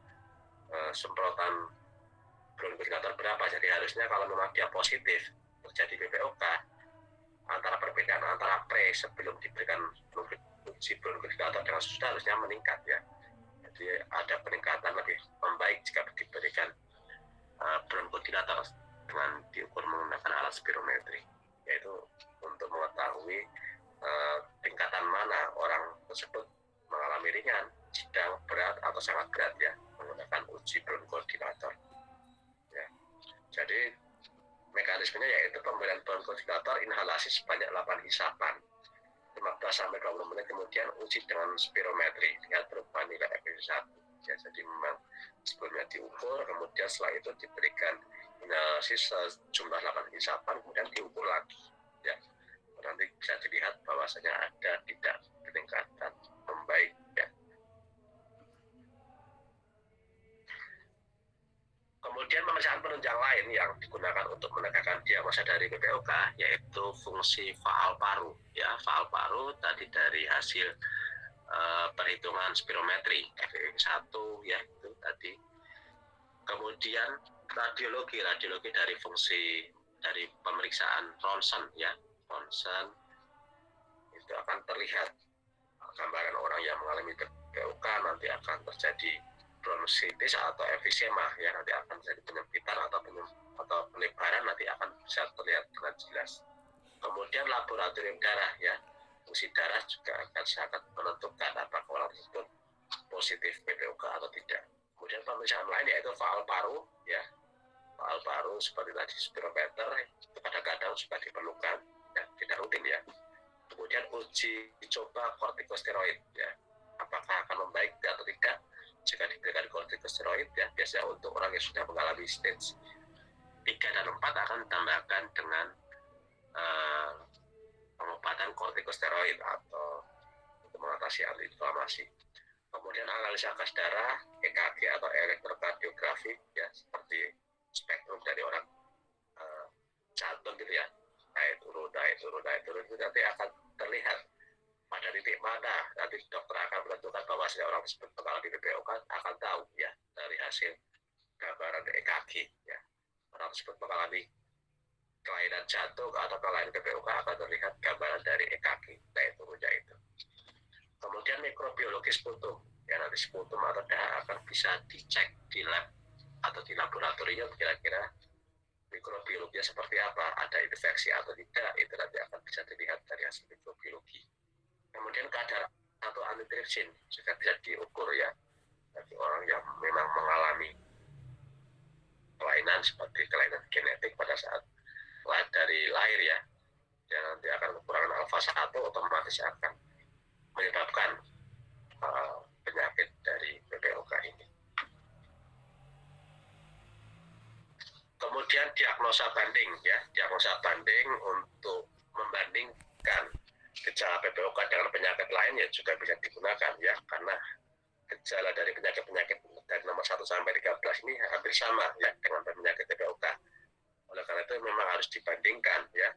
[SPEAKER 1] semprotan bronkodilator berapa. Jadi harusnya kalau memang dia positif terjadi PPOK, antara perbedaan antara sebelum diberikan uji bronkodilator dengan sesudah harusnya meningkat ya. Jadi ada peningkatan lebih membaik jika diberikan bronkodilator dengan diukur menggunakan alat spirometri, yaitu untuk mengetahui tingkatan mana orang tersebut mengalami ringan, sedang, berat, atau sangat berat ya, menggunakan uji bronkodilator ya. Jadi mekanismenya yaitu pemberian bronkodilator inhalasi sebanyak 8 hisapan 15-20 menit, kemudian uji dengan spirometri, lihat perubahan nilai FEV1 ya. Jadi memang sebelumnya diukur, kemudian setelah itu diberikan inhalasi sejumlah 8 hisapan, kemudian diukur lagi ya. Nanti bisa dilihat bahwasanya ada tidak peningkatan membaik ya. Kemudian pemeriksaan penunjang lain yang digunakan untuk menegakkan diagnosa dari PPOK yaitu fungsi faal paru ya. Faal paru tadi dari hasil perhitungan spirometri FEV1 ya, itu tadi. Kemudian radiologi dari fungsi dari pemeriksaan ronsen ya. Ronsen itu akan terlihat gambaran orang yang mengalami PPOK, nanti akan terjadi bronkitis atau emfisema ya, nanti akan terjadi penyempitan atau pelebaran, nanti akan bisa terlihat dengan jelas. Kemudian laboratorium darah ya, fungsi darah juga akan sangat menentukan apakah orang tersebut positif PPOK atau tidak. Kemudian pemeriksaan lain yaitu faal paru ya. Faal paru seperti tadi spirometer itu kadang-kadang juga diperlukan ya, tidak rutin ya. Kemudian uji coba kortikosteroid ya, apakah akan membaik atau tidak jika diberikan kortikosteroid ya. Biasanya untuk orang yang sudah mengalami stage 3 dan 4 akan ditambahkan dengan pengobatan kortikosteroid atau untuk mengatasi antiinflamasi. Kemudian analisa gas darah, EKG atau elektrokardiografi ya, seperti spektrum dari orang jantung gitu ya, naik turun itu nanti akan terlihat pada titik mana nanti dokter akan menentukan bahwa orang tersebut mengalami PPOK, akan tahu ya dari hasil gambaran EKG ya. Orang tersebut mengalami kelainan jantung atau kelainan PPOK akan terlihat gambaran dari EKG naik turunnya itu. Kemudian mikrobiologi sputum ya, nanti sputum atau darah akan bisa dicek di lab atau di laboratorium, kira-kira mikrobiologinya seperti apa, ada infeksi atau tidak, itu nanti akan bisa dilihat dari hasil mikrobiologi. Kemudian kadar atau amitripsin juga bisa diukur ya, bagi orang yang memang mengalami kelainan seperti kelainan genetik pada saat dari lahir ya, dan nanti akan kekurangan alfa 1 otomatis akan menyebabkan penyakit dari PPOK ini. Kemudian diagnosa banding ya, diagnosa banding untuk membandingkan gejala PPOK dengan penyakit lain ya juga bisa digunakan ya, karena gejala dari penyakit-penyakit dari nomor 1 sampai 13 ini hampir sama ya dengan penyakit PPOK. Oleh karena itu memang harus dibandingkan ya,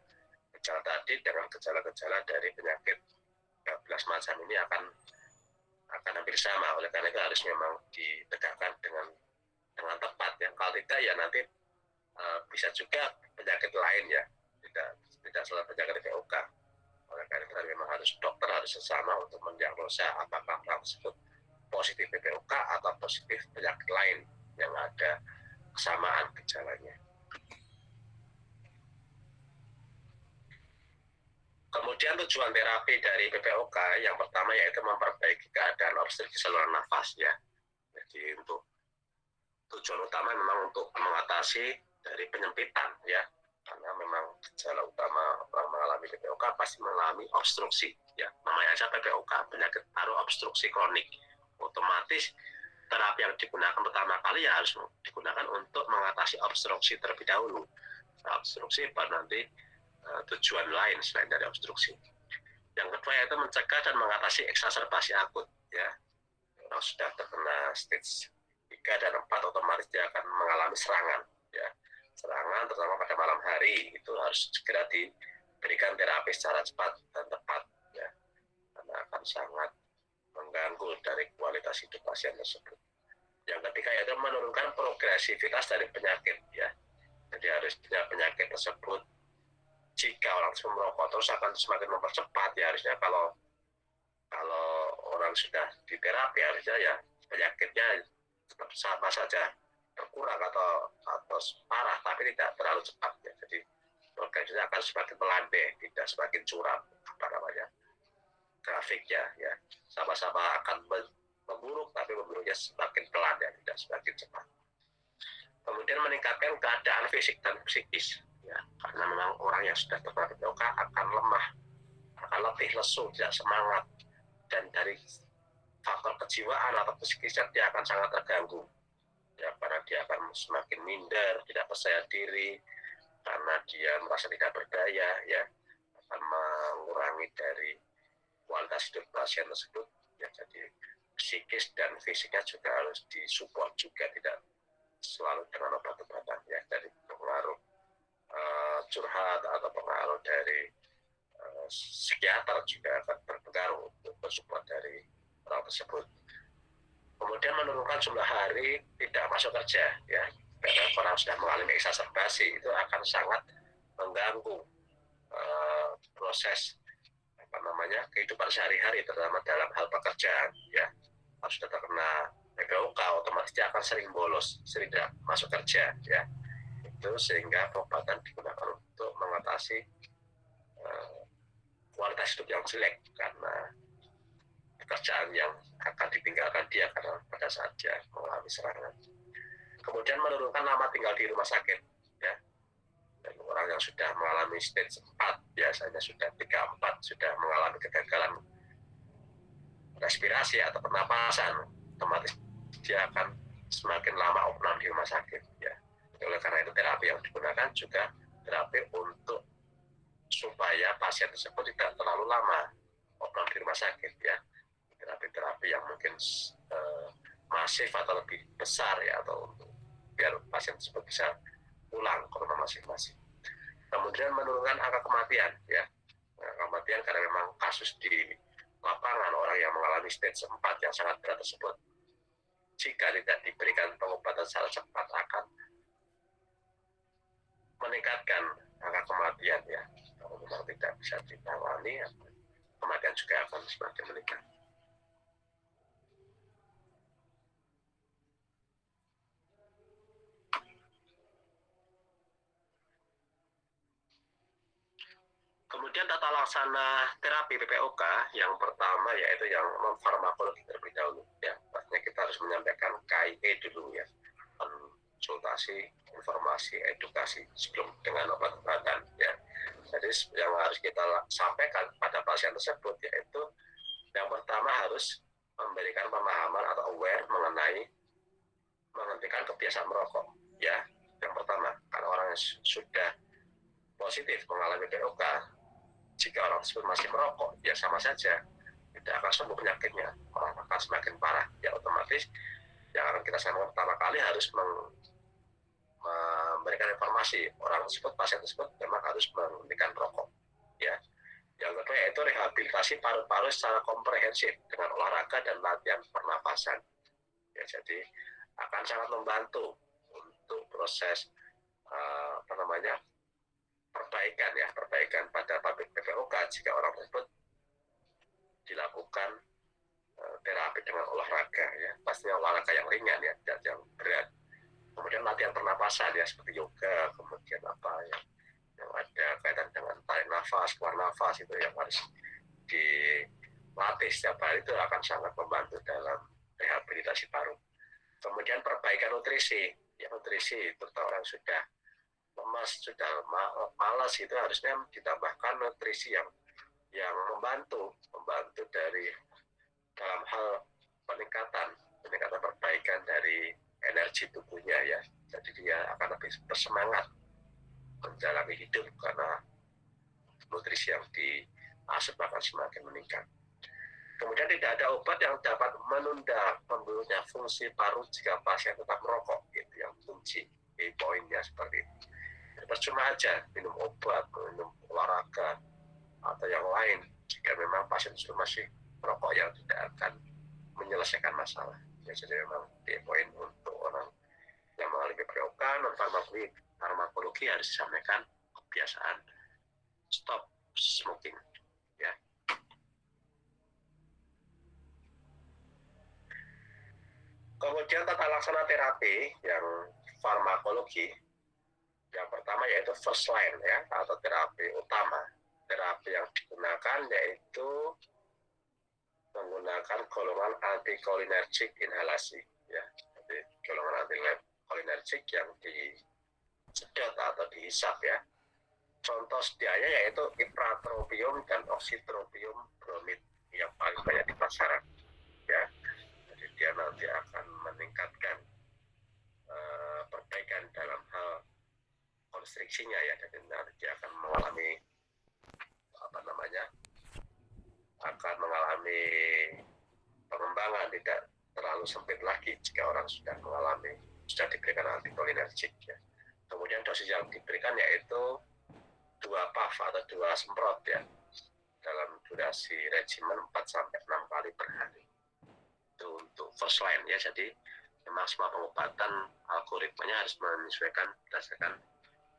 [SPEAKER 1] gejala tadi dengan gejala-gejala dari penyakit 13 macam ini akan hampir sama. Oleh karena itu harus memang ditegakkan dengan tepat ya. Kalau tidak ya nanti bisa juga penyakit lain ya, tidak selalu penyakit PPOK. Oleh karena itu memang dokter harus sesama untuk mendiagnosa apakah orang tersebut positif PPOK atau positif penyakit lain yang ada kesamaan gejalanya. Kemudian tujuan terapi dari PPOK yang pertama yaitu memperbaiki keadaan obstruksi saluran nafas ya. Jadi untuk tujuan utama memang untuk mengatasi dari penyempitan ya, karena memang gejala utama orang mengalami PPOK pasti mengalami obstruksi ya, namanya aja PPOK, penyakit paru obstruksi kronik. Otomatis terapi yang digunakan pertama kali ya harus digunakan untuk mengatasi obstruksi terlebih dahulu. Obstruksi baru nanti tujuan lain selain dari obstruksi. Yang kedua yaitu mencegah dan mengatasi eksaserbasi akut ya. Kalau sudah terkena stage 3 dan 4 otomatis dia akan mengalami serangan ya. Serangan terutama pada malam hari itu harus segera diberikan terapi secara cepat dan tepat ya. Karena akan sangat mengganggu dari kualitas hidup pasien tersebut. Yang ketiga yaitu menurunkan progresivitas dari penyakit ya. Jadi harusnya penyakit tersebut jika orang merokok terus akan semakin mempercepat ya, harusnya kalau orang sudah di terapi harusnya ya penyakitnya tetap sama saja berkurang atau parah tapi tidak terlalu cepat ya. Jadi progresnya akan semakin melandai, tidak semakin curam grafiknya ya, sama-sama akan memburuk tapi memburuknya semakin pelan ya, tidak semakin cepat. Kemudian meningkatkan keadaan fisik dan psikis ya, karena memang orang yang sudah terkena PPOK akan lemah, akan letih, lesu, tidak semangat, dan dari faktor kejiwaan atau psikisnya dia akan sangat terganggu ya, karena dia akan semakin minder, tidak percaya diri, karena dia merasa tidak berdaya ya, akan mengurangi dari kualitas hidup pasien tersebut ya. Jadi psikis dan fisiknya juga harus disupport juga, tidak selalu dengan obat-obatan ya, dari pengaruh curhat atau pengaruh dari psikiater juga akan berpengaruh untuk support dari orang tersebut. Kemudian menurunkan jumlah hari tidak masuk kerja ya, karena orang sudah mengalami eksaserbasi itu akan sangat mengganggu proses kehidupan sehari-hari, terutama dalam hal pekerjaan ya. Kalau sudah terkena PPOK otomatis dia akan sering bolos, sering tidak masuk kerja ya. Itu sehingga pengobatan digunakan untuk mengatasi kualitas hidup yang jelek karena pekerjaan yang akan ditinggalkan dia karena pada saat dia mengalami serangan. Kemudian menurunkan lama tinggal di rumah sakit ya. Dan orang yang sudah mengalami stage 4 biasanya sudah 3-4 sudah mengalami kegagalan respirasi atau pernapasan, otomatis dia akan semakin lama opnam di rumah sakit ya. Oleh karena itu terapi yang digunakan juga terapi untuk supaya pasien tersebut tidak terlalu lama opnam di rumah sakit ya. Terapi-terapi yang mungkin masif atau lebih besar ya, atau untuk biar pasien tersebut bisa pulang ke rumah masing-masing. Kemudian menurunkan angka kematian ya. Angka kematian karena memang kasus di lapangan orang yang mengalami stage 4 yang sangat berat tersebut, jika tidak diberikan pengobatan secara cepat akan meningkatkan angka kematian ya. Kalau memang tidak bisa ditangani, kematian juga akan semakin meningkat. Kemudian tata laksana terapi PPOK yang pertama yaitu yang farmakologi terlebih dahulu ya. Pastinya kita harus menyampaikan KIE dulu ya, konsultasi, informasi, edukasi sebelum dengan obat-obatan ya. Jadi yang harus kita sampaikan pada pasien tersebut yaitu yang pertama harus memberikan pemahaman atau aware mengenai menghentikan kebiasaan merokok ya. Yang pertama, kalau orang yang sudah positif mengalami PPOK, jika orang tersebut masih merokok, ya sama saja tidak akan sembuh penyakitnya, malah akan semakin parah. Ya otomatis yang akan kita sampaikan pertama kali harus memberikan informasi orang tersebut, pasien tersebut memang harus menghentikan rokok. Ya. Yang kedua yaitu rehabilitasi paru-paru secara komprehensif dengan olahraga dan latihan pernapasan. Ya, jadi akan sangat membantu untuk proses perbaikan pada pabrik PPOK jika orang tersebut dilakukan terapi dengan olahraga ya, pastinya olahraga yang ringan ya, tidak yang berat. Kemudian latihan pernapasan ya seperti yoga, kemudian apa yang ada kaitan dengan tarik nafas, keluar nafas itu yang harus dilatih setiap hari, itu akan sangat membantu dalam rehabilitasi paru. Kemudian perbaikan nutrisi, ya nutrisi itu orang sudah lemas, sudah malas, itu harusnya ditambahkan nutrisi yang membantu dari dalam hal peningkatan perbaikan dari energi tubuhnya ya. Jadi dia akan lebih bersemangat menjalani hidup karena nutrisi yang diasup akan semakin meningkat. Kemudian tidak ada obat yang dapat menunda memburuknya fungsi paru jika pasien tetap merokok, gitu yang kunci poinnya seperti itu. Percuma aja minum obat, minum olahraga atau yang lain jika memang pasien itu masih merokok, yang tidak akan menyelesaikan masalah. Ya, jadi memang poin untuk orang yang mengalami PPOK non farmakologi harus disampaikan kebiasaan stop smoking ya. Kemudian tata laksana terapi yang farmakologi, yang pertama yaitu first line ya, atau terapi utama. Terapi yang digunakan yaitu menggunakan golongan antikolinergik inhalasi ya. Jadi golongan antikolinergik yang disedot atau dihisap ya. Contoh sedianya yaitu ipratropium dan oksitropium bromid yang paling banyak di pasaran ya. Jadi dia nanti akan meningkatkan perbaikan dalam hal konstriksinya ya. Jadi nanti dia akan mengalami akan mengalami pengembangan, tidak terlalu sempit lagi jika orang sudah diberikan antikolinergik ya. Kemudian dosis yang diberikan yaitu 2 puff atau 2 semprot ya, dalam durasi regimen 4-6 kali per hari. Itu untuk first line ya. Jadi memang semua pengobatan algoritmanya harus menyesuaikan berdasarkan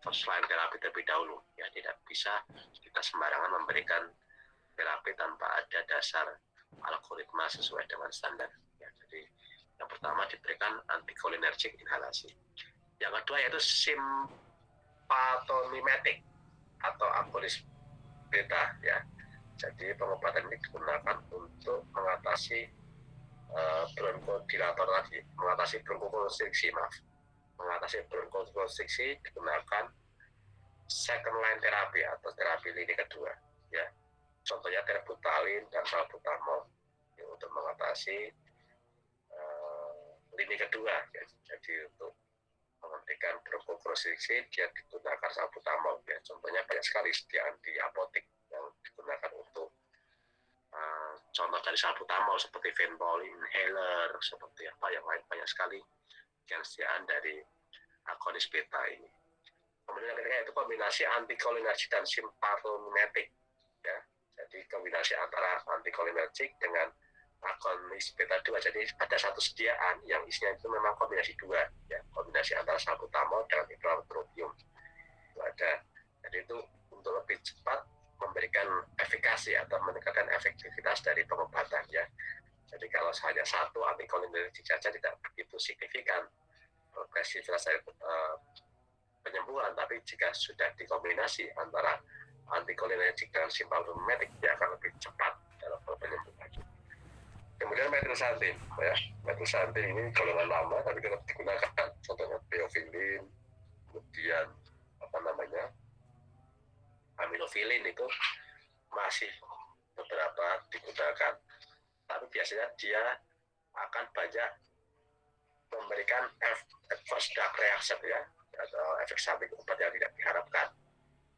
[SPEAKER 1] first line terapi terlebih dahulu ya. Tidak bisa kita sembarangan memberikan terapi tanpa ada dasar algoritma sesuai dengan standar ya. Jadi yang pertama diberikan antikolinergik inhalasi. Yang kedua yaitu simpatomimetik atau agonis beta ya. Jadi pengobatan ini digunakan untuk mengatasi bronkodilator tadi, mengatasi bronkokonstriksi digunakan second line terapi atau terapi lini kedua ya. Contohnya terbutalin dan salbutamol ya, untuk mengatasi lini kedua ya. Jadi untuk menghentikan bronkokonstriksi dia digunakan salbutamol ya. Contohnya banyak sekali sediaan di apotek yang digunakan untuk contoh dari salbutamol seperti Venpol inhaler, seperti apa yang lain, banyak sekali yang sediaan dari agonis beta ini. Kemudian yang ketiga itu kombinasi antikolinergik dan simpatomimetik ya. Jadi kombinasi antara antikolinergik dengan agonis beta 2. Jadi ada satu sediaan yang isinya itu memang kombinasi 2 ya, kombinasi antara salbutamol dengan ipratropium itu ada. Jadi itu untuk lebih cepat memberikan efikasi atau meningkatkan efektivitas dari pengobatan ya. Jadi kalau hanya satu antikolinergik saja tidak begitu signifikan progresivitas dari penyembuhan, tapi jika sudah dikombinasi antara antikolinergik dan simpatomimetik dia akan lebih cepat dalam penyembuhan. Kemudian metilsantin ya. Metilsantin ini golongan lama tapi tetap digunakan, contohnya biofilin, kemudian aminofilin itu masih beberapa digunakan, tapi biasanya dia akan banyak memberikan adverse drug reaction ya, atau efek samping obat yang tidak diharapkan,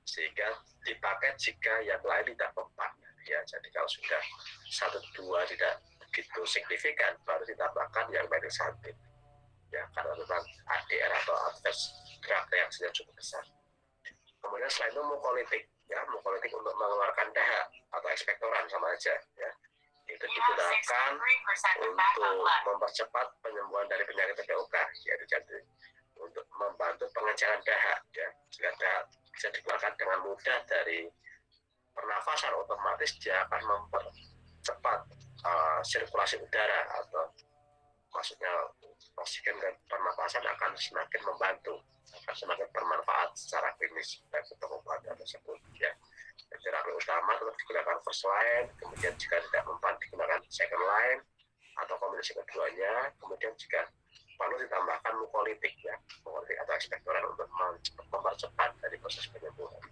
[SPEAKER 1] sehingga dipakai jika yang lain tidak mempan ya. Jadi kalau sudah 1-2 tidak begitu signifikan baru ditambahkan yang metilsantin ya, karena memang ADR atau adverse drug reaction yang cukup besar. Kemudian selain itu mukolitik ya, mukolitik untuk mengeluarkan dahak atau ekspektoran sama aja ya. Itu digunakan untuk mempercepat penyembuhan dari penyakit PPOK yaitu jadi untuk membantu pengenceran dahak ya. Jika dahak bisa dikeluarkan dengan mudah dari pernafasan, otomatis dia akan mempercepat sirkulasi udara, atau maksudnya oksigen ke pernafasan akan semakin membantu, akan semakin bermanfaat secara klinis dari pengobatan tersebut ya. terapi utama tetap digunakan first line, kemudian jika tidak mempan digunakan second line atau kombinasi keduanya, kemudian jika perlu ditambahkan mukolitik ya, mukolitik atau ekspektoran untuk mempercepat dari proses penyembuhan.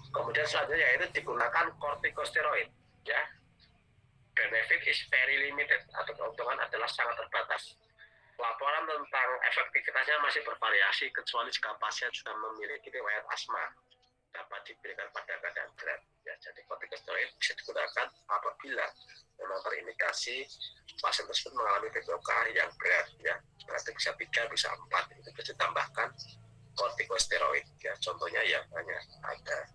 [SPEAKER 1] Kemudian selanjutnya yaitu digunakan kortikosteroid ya. Benefit is very limited atau keuntungan adalah sangat terbatas. Laporan tentang efektivitasnya masih bervariasi kecuali jika pasien sudah memiliki riwayat asma dapat diberikan pada keadaan berat. Ya, jadi kortikosteroid bisa digunakan apabila memang terindikasi pasien tersebut mengalami PPOK yang berat. Ya, berarti bisa 3, bisa 4 itu bisa ditambahkan kortikosteroid. Ya, contohnya ya hanya ada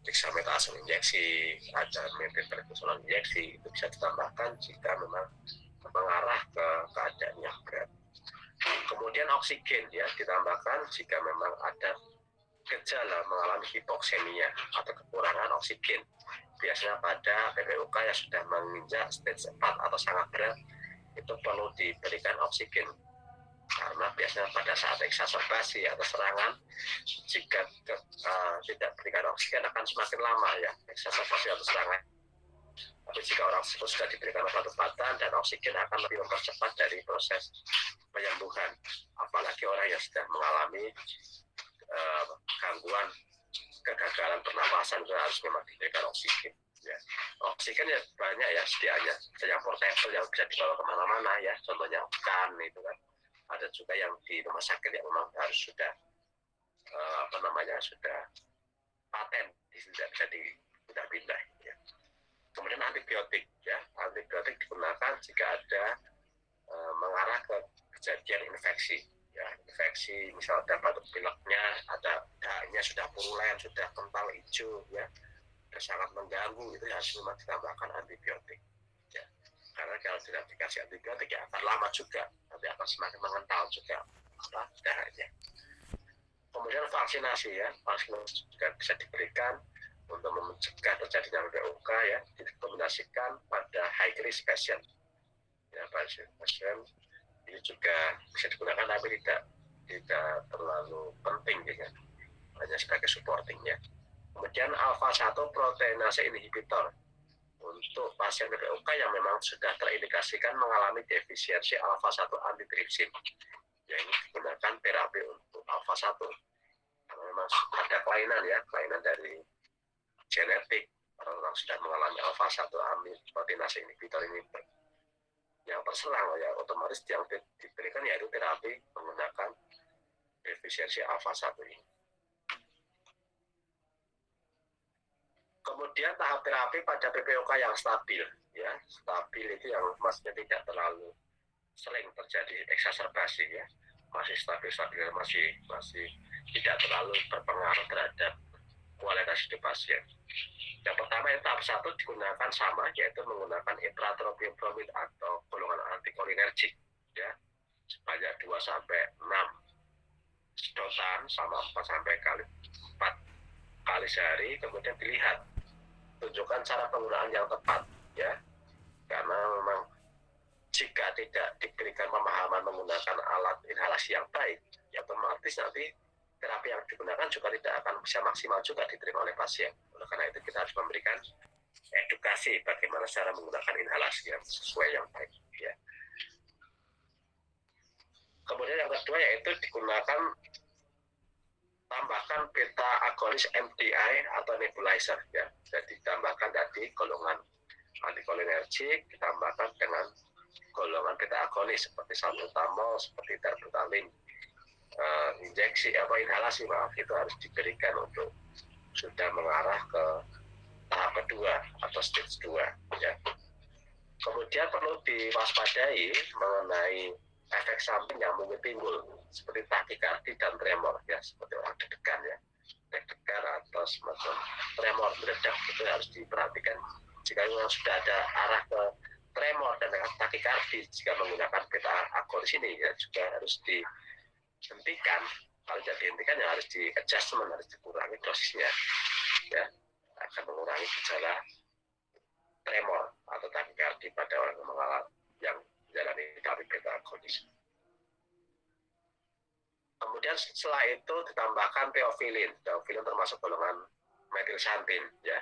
[SPEAKER 1] dexamethasone injeksi, ada methylprednisolone injeksi, itu bisa ditambahkan jika memang mengarah ke keadaan yang berat. Kemudian oksigen ya ditambahkan jika memang ada gejala mengalami hipoksemia atau kekurangan oksigen. Biasanya pada PPOK yang sudah menginjak stage 4 atau sangat berat itu perlu diberikan oksigen. Karena biasanya pada saat eksaserbasi atau serangan jika tidak berikan oksigen akan semakin lama ya eksaserbasi atau serangan. Tapi jika orang tersebut sudah diberikan obat-obatan dan oksigen akan lebih mempercepat dari proses penyembuhan. Apalagi orang yang sudah mengalami gangguan kegagalan pernapasan itu harus memang diberikan oksigen. Ya. Oksigen ya banyak ya sedianya. Ada yang portable yang bisa dibawa kemana-mana ya. Contohnya kan itu kan. Ada juga yang di rumah sakit yang memang harus sudah sudah paten, tidak bisa dipindah-pindah. Ya. Kemudian antibiotik ya, antibiotik digunakan jika ada mengarah ke kejadian infeksi ya, infeksi misalnya ada batuk pileknya, ada dahaknya sudah purulen, sudah kental hijau ya, sudah sangat mengganggu, itu harus memang ditambahkan antibiotik ya. Karena kalau tidak dikasih antibiotik ya akan lama juga, nanti akan semakin mengental juga dahaknya. Kemudian vaksinasi ya, vaksinasi juga bisa diberikan untuk mencegah terjadinya PPOK ya, dikombinasikan pada high risk patient ya, pasien ini juga bisa digunakan tapi tidak terlalu penting ya, hanya sebagai supportingnya. Kemudian alpha 1 proteinase inhibitor untuk pasien PPOK yang memang sudah terindikasikan mengalami defisiensi alpha 1 antitrypsin ya, ini digunakan terapi untuk alpha 1 karena memang ada kelainan ya, kelainan dari genetik orang sudah mengalami alpha 1 aminoproteinase inhibitor ini yang terserang ya, otomatis yang diberikan yaitu terapi menggunakan defisiensi alpha 1 ini. Kemudian tahap terapi pada PPOK yang stabil ya, stabil itu yang maksudnya tidak terlalu sering terjadi eksaserbasi ya, masih stabil masih tidak terlalu berpengaruh terhadap kualitas hidup pasien. Yang pertama yang tahap 1 digunakan sama, yaitu menggunakan ipratropium atau golongan antikolinergik ya, sebanyak 2-6 sedotan sama 4 kali sehari. Kemudian dilihat, tunjukkan cara penggunaan yang tepat ya, karena memang jika tidak diberikan pemahaman menggunakan alat inhalasi yang baik ya, otomatis nanti terapi yang digunakan juga tidak akan bisa maksimal juga diterima oleh pasien. Oleh karena itu kita harus memberikan edukasi bagaimana cara menggunakan inhalasi yang sesuai yang baik ya. Kemudian yang kedua yaitu digunakan tambahkan beta agonis MDI atau nebulizer ya. Jadi ditambahkan tadi golongan antikolinergik ditambahkan dengan golongan beta agonis seperti salbutamol, seperti terbutamin. Injeksi inhalasi itu harus diberikan untuk sudah mengarah ke tahap kedua atau stage 2 ya. Kemudian perlu diwaspadai mengenai efek samping yang mungkin timbul seperti takikardi dan tremor ya, seperti orang deg-degan ya, deg-degan atau semacam tremor meledak, itu harus diperhatikan. Jika memang sudah ada arah ke tremor dan takikardi, jika menggunakan beta agonis ini ya juga harus dihentikan. Kalau tidak dihentikan ya harus di adjustment, harus dikurangi dosisnya ya, akan mengurangi gejala tremor atau takikardi pada orang yang menjalani terapi beta agonis. Kemudian setelah itu ditambahkan teofilin. Teofilin termasuk golongan metilsantin ya.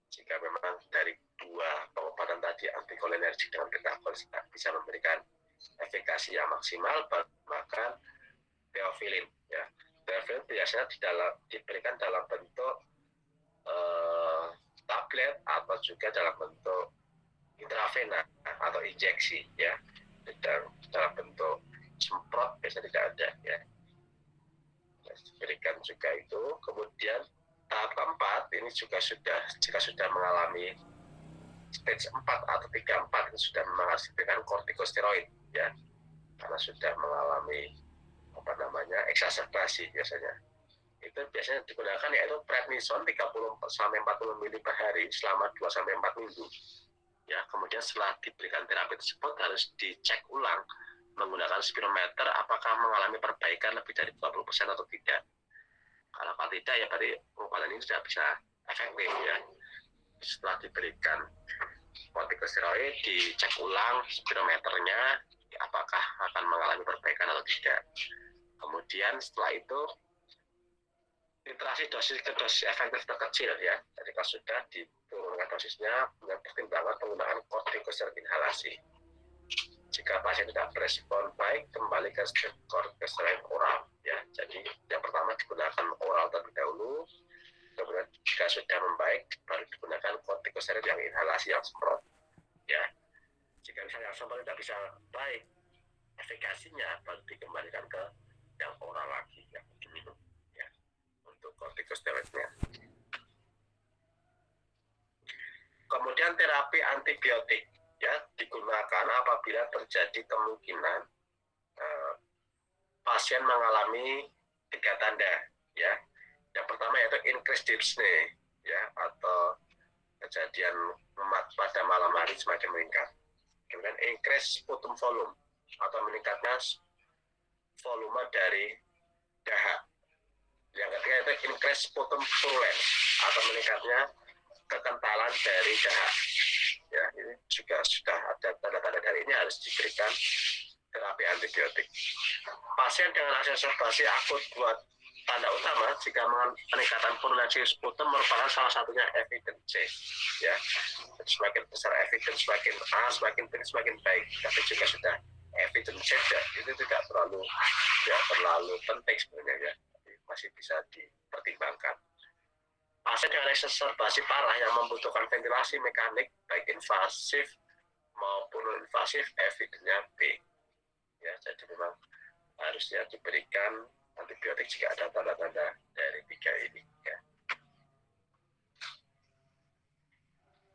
[SPEAKER 1] Jika memang dari dua pengobatan tadi antikolinergik dengan beta-kol bisa memberikan efikasi yang maksimal, maka teofilin ya. Teofilin biasanya diberikan dalam bentuk tablet atau juga dalam bentuk intravena atau injeksi ya. Dalam bentuk semprot biasanya tidak ada ya. Diberikan juga itu. Kemudian tahap keempat ini juga jika sudah mengalami stage 4 atau 3-4 itu sudah menghasilkan kortikosteroid ya, karena sudah mengalami eksaserbasi biasanya. Itu biasanya digunakan yaitu prednison 30-40 mili per hari selama 2-4 minggu ya. Kemudian setelah diberikan terapi tersebut harus dicek ulang menggunakan spirometer apakah mengalami perbaikan lebih dari 20% atau tidak. Kalau tidak ya berarti pengobatan ini sudah bisa efektif ya. Setelah diberikan kortikosteroid dicek ulang spirometernya apakah akan mengalami perbaikan atau tidak. Kemudian setelah itu titrasi dosis ke dosis efektif terkecil ya. Jadi kalau sudah diturunkan dosisnya dengan pertimbangan penggunaan kortikosteroid inhalasi. Jika pasien tidak berespon baik, kembali ke kortikosteroid oral ya. Jadi yang pertama digunakan oral terlebih dahulu, kemudian jika sudah membaik baru digunakan kortikosteroid yang inhalasi yang semprot ya. Jika misalnya yang semprot tidak bisa baik efikasinya, baru dikembalikan ke yang oral lagi yang diminum ya untuk kortikosteroidnya. Kemudian terapi antibiotik ya digunakan apabila terjadi kemungkinan pasien mengalami 3 tanda ya. Yang pertama yaitu increased dyspnea ya, atau kejadian pada malam hari semakin meningkat. Kemudian increased sputum volume atau meningkatnya volume dari dahak. Yang ketiga itu increased sputum purulence atau meningkatnya kekentalan dari dahak. Ya, ini juga sudah ada tanda-tanda dari ini harus diberikan terapi antibiotik. Pasien dengan eksaserbasi akut buat tanda utama jika peningkatan purulensi sputum merupakan salah satunya evidence ya. Jadi semakin besar evidence semakin baik. Tapi juga sudah evidence ya, itu tidak terlalu penting sebenarnya ya. Masih bisa dipertimbangkan. Pasien dengan eksaserbasi parah yang membutuhkan ventilasi mekanik baik invasif maupun non invasif evidence B ya. Jadi memang harusnya diberikan antibiotik jika ada tanda-tanda dari 3 ini ya.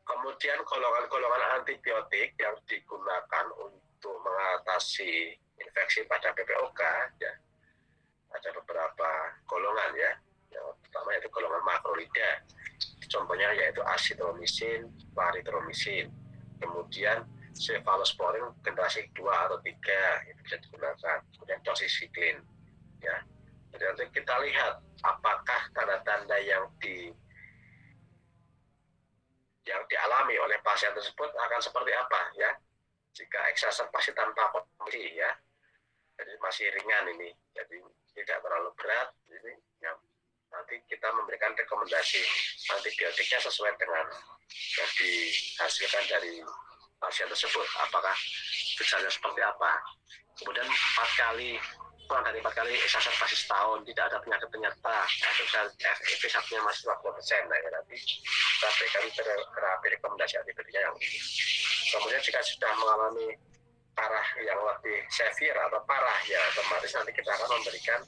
[SPEAKER 1] Kemudian golongan-golongan antibiotik yang digunakan untuk mengatasi infeksi pada PPOK ya, ada beberapa golongan ya. Yang pertama yaitu golongan makrolida, contohnya yaitu azitromisin, clarithromycin. Kemudian cephalosporin generasi 2 atau 3 itu bisa digunakan. Kemudian doxycycline ya. Jadi nanti kita lihat apakah tanda-tanda yang dialami oleh pasien tersebut akan seperti apa ya. Jika eksaserbasi tanpa kondisi ya, jadi masih ringan ini, jadi tidak terlalu berat, ini yang nanti kita memberikan rekomendasi antibiotiknya sesuai dengan yang dihasilkan dari pasien tersebut, apakah gejalanya seperti apa. Kemudian 4 kali eksaserbasi setahun tidak ada penyakit penyerta, efektivitasnya masih 50%. Nah ya, nanti kita berikan terapi rekomendasi antibiotiknya yang ini. Kemudian jika sudah mengalami parah yang lebih severe atau parah ya, otomatis nanti kita akan memberikan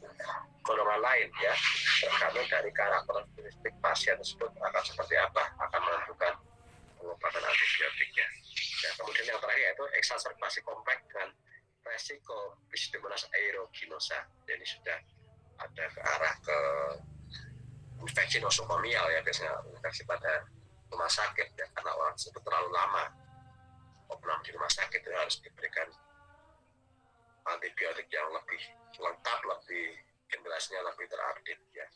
[SPEAKER 1] golongan lain ya, tergantung dari karakteristik pasien tersebut akan seperti apa, akan menentukan pengobatan antibiotiknya ya. Kemudian yang terakhir yaitu eksaserbasi kompleks dengan resiko Pseudomonas aeruginosa. Jadi sudah ada ke arah ke infeksi nosokomial ya, biasanya infeksi pada rumah sakit ya, karena orang tersebut terlalu lama opnam di rumah sakit, itu harus diberikan antibiotik yang lebih lengkap, lebih generasinya lebih terupdate ya.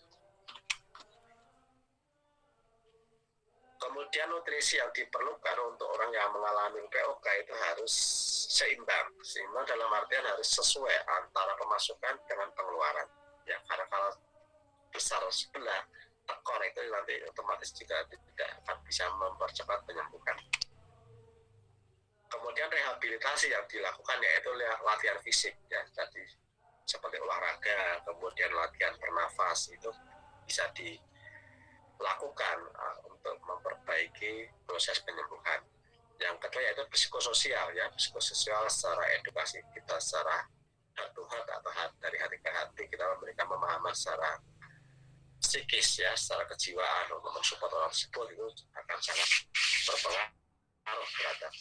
[SPEAKER 1] Kemudian nutrisi yang diperlukan untuk orang yang mengalami POK itu harus seimbang dalam artian harus sesuai antara pemasukan dengan pengeluaran. ya, karena kalau besar sebelah tekor itu nanti otomatis juga tidak akan bisa mempercepat penyembuhan. Kemudian rehabilitasi yang dilakukan yaitu latihan fisik ya, tadi seperti olahraga, kemudian latihan bernafas itu bisa dilakukan untuk memperbaiki proses penyembuhan. Yang kedua yaitu psikososial ya, psikososial secara edukasi kita secara heart to heart atau dari hati ke hati, kita memberikan pemahaman secara psikis ya, secara kejiwaan untuk mensupport orang tersebut, itu akan sangat berpengaruh terhadap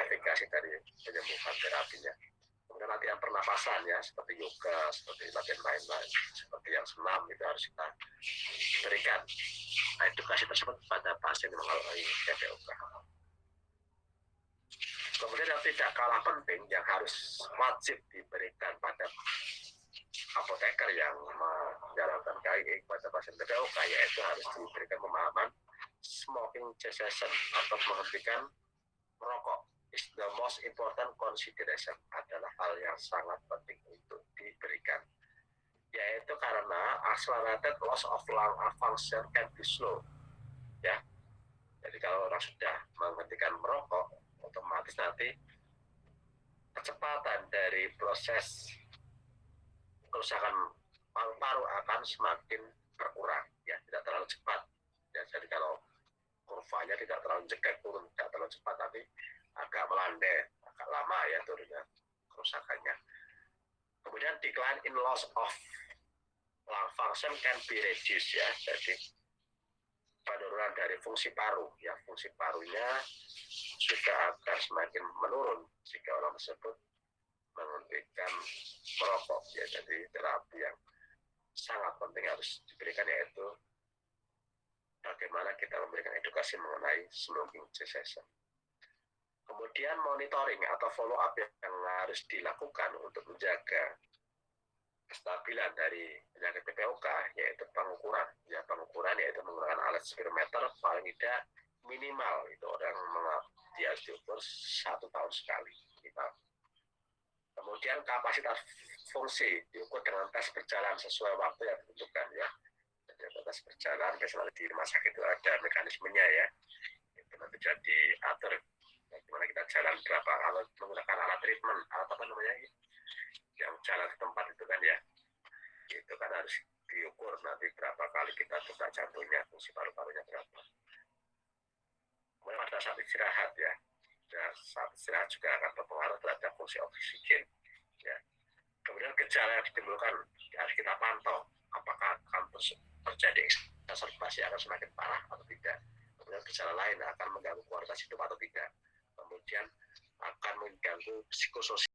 [SPEAKER 1] efikasi dari penyembuhan terapinya. Kemudian latihan pernapasan ya, seperti yoga, seperti latihan lain-lain, seperti yang senam, itu harus kita berikan edukasi tersebut pada pasien yang mengalami TPOK. Kemudian yang tidak kalah penting, yang harus wajib diberikan pada apoteker yang menjalankan KIE pada pasien TPOK, yaitu harus diberikan pemahaman smoking cessation atau menghentikan merokok. Is the most important consideration, adalah hal yang sangat penting untuk diberikan, yaitu karena accelerated loss of lung function can be slow ya. Jadi kalau orang sudah menghentikan merokok, otomatis nanti kecepatan dari proses kerusakan paru-paru akan semakin berkurang ya, tidak terlalu cepat ya. Jadi kalau kurvanya tidak terlalu jegek turun, tidak terlalu cepat, tapi agak melandai, agak lama ya turunnya kerusakannya. Kemudian decline in loss of lung function can be reduced ya, jadi penurunan dari fungsi paru ya, fungsi parunya juga akan semakin menurun jika orang tersebut menghentikan merokok ya. Jadi terapi yang sangat penting harus diberikan yaitu bagaimana kita memberikan edukasi mengenai smoking cessation. Kemudian monitoring atau follow up yang harus dilakukan untuk menjaga kestabilan dari penyakit TPOK, yaitu pengukuran ya, pengukuran yaitu menggunakan alat spirometer paling tidak minimal itu orang dia diukur 1 tahun sekali minimal. Kemudian kapasitas fungsi diukur dengan tes berjalan sesuai waktu yang ditentukan ya. Jadi tes berjalan biasanya di rumah sakit itu ada mekanismenya ya, itu nanti jadi atur bagaimana kita jalan berapa, kalau menggunakan alat treatment, alat apa namanya yang jalan di tempat itu kan ya, itu kan harus diukur nanti berapa kali kita buka jantungnya, fungsi paru-parunya berapa. Kemudian pada saat istirahat ya, saat istirahat juga akan berpengaruh terhadap fungsi oksigen ya. Kemudian gejala yang ditimbulkan harus kita pantau, apakah akan terjadi exacerbasi akan semakin parah atau tidak. Kemudian gejala lain akan mengganggu kualitas hidup atau tidak. Kemudian akan mengganggu psikososial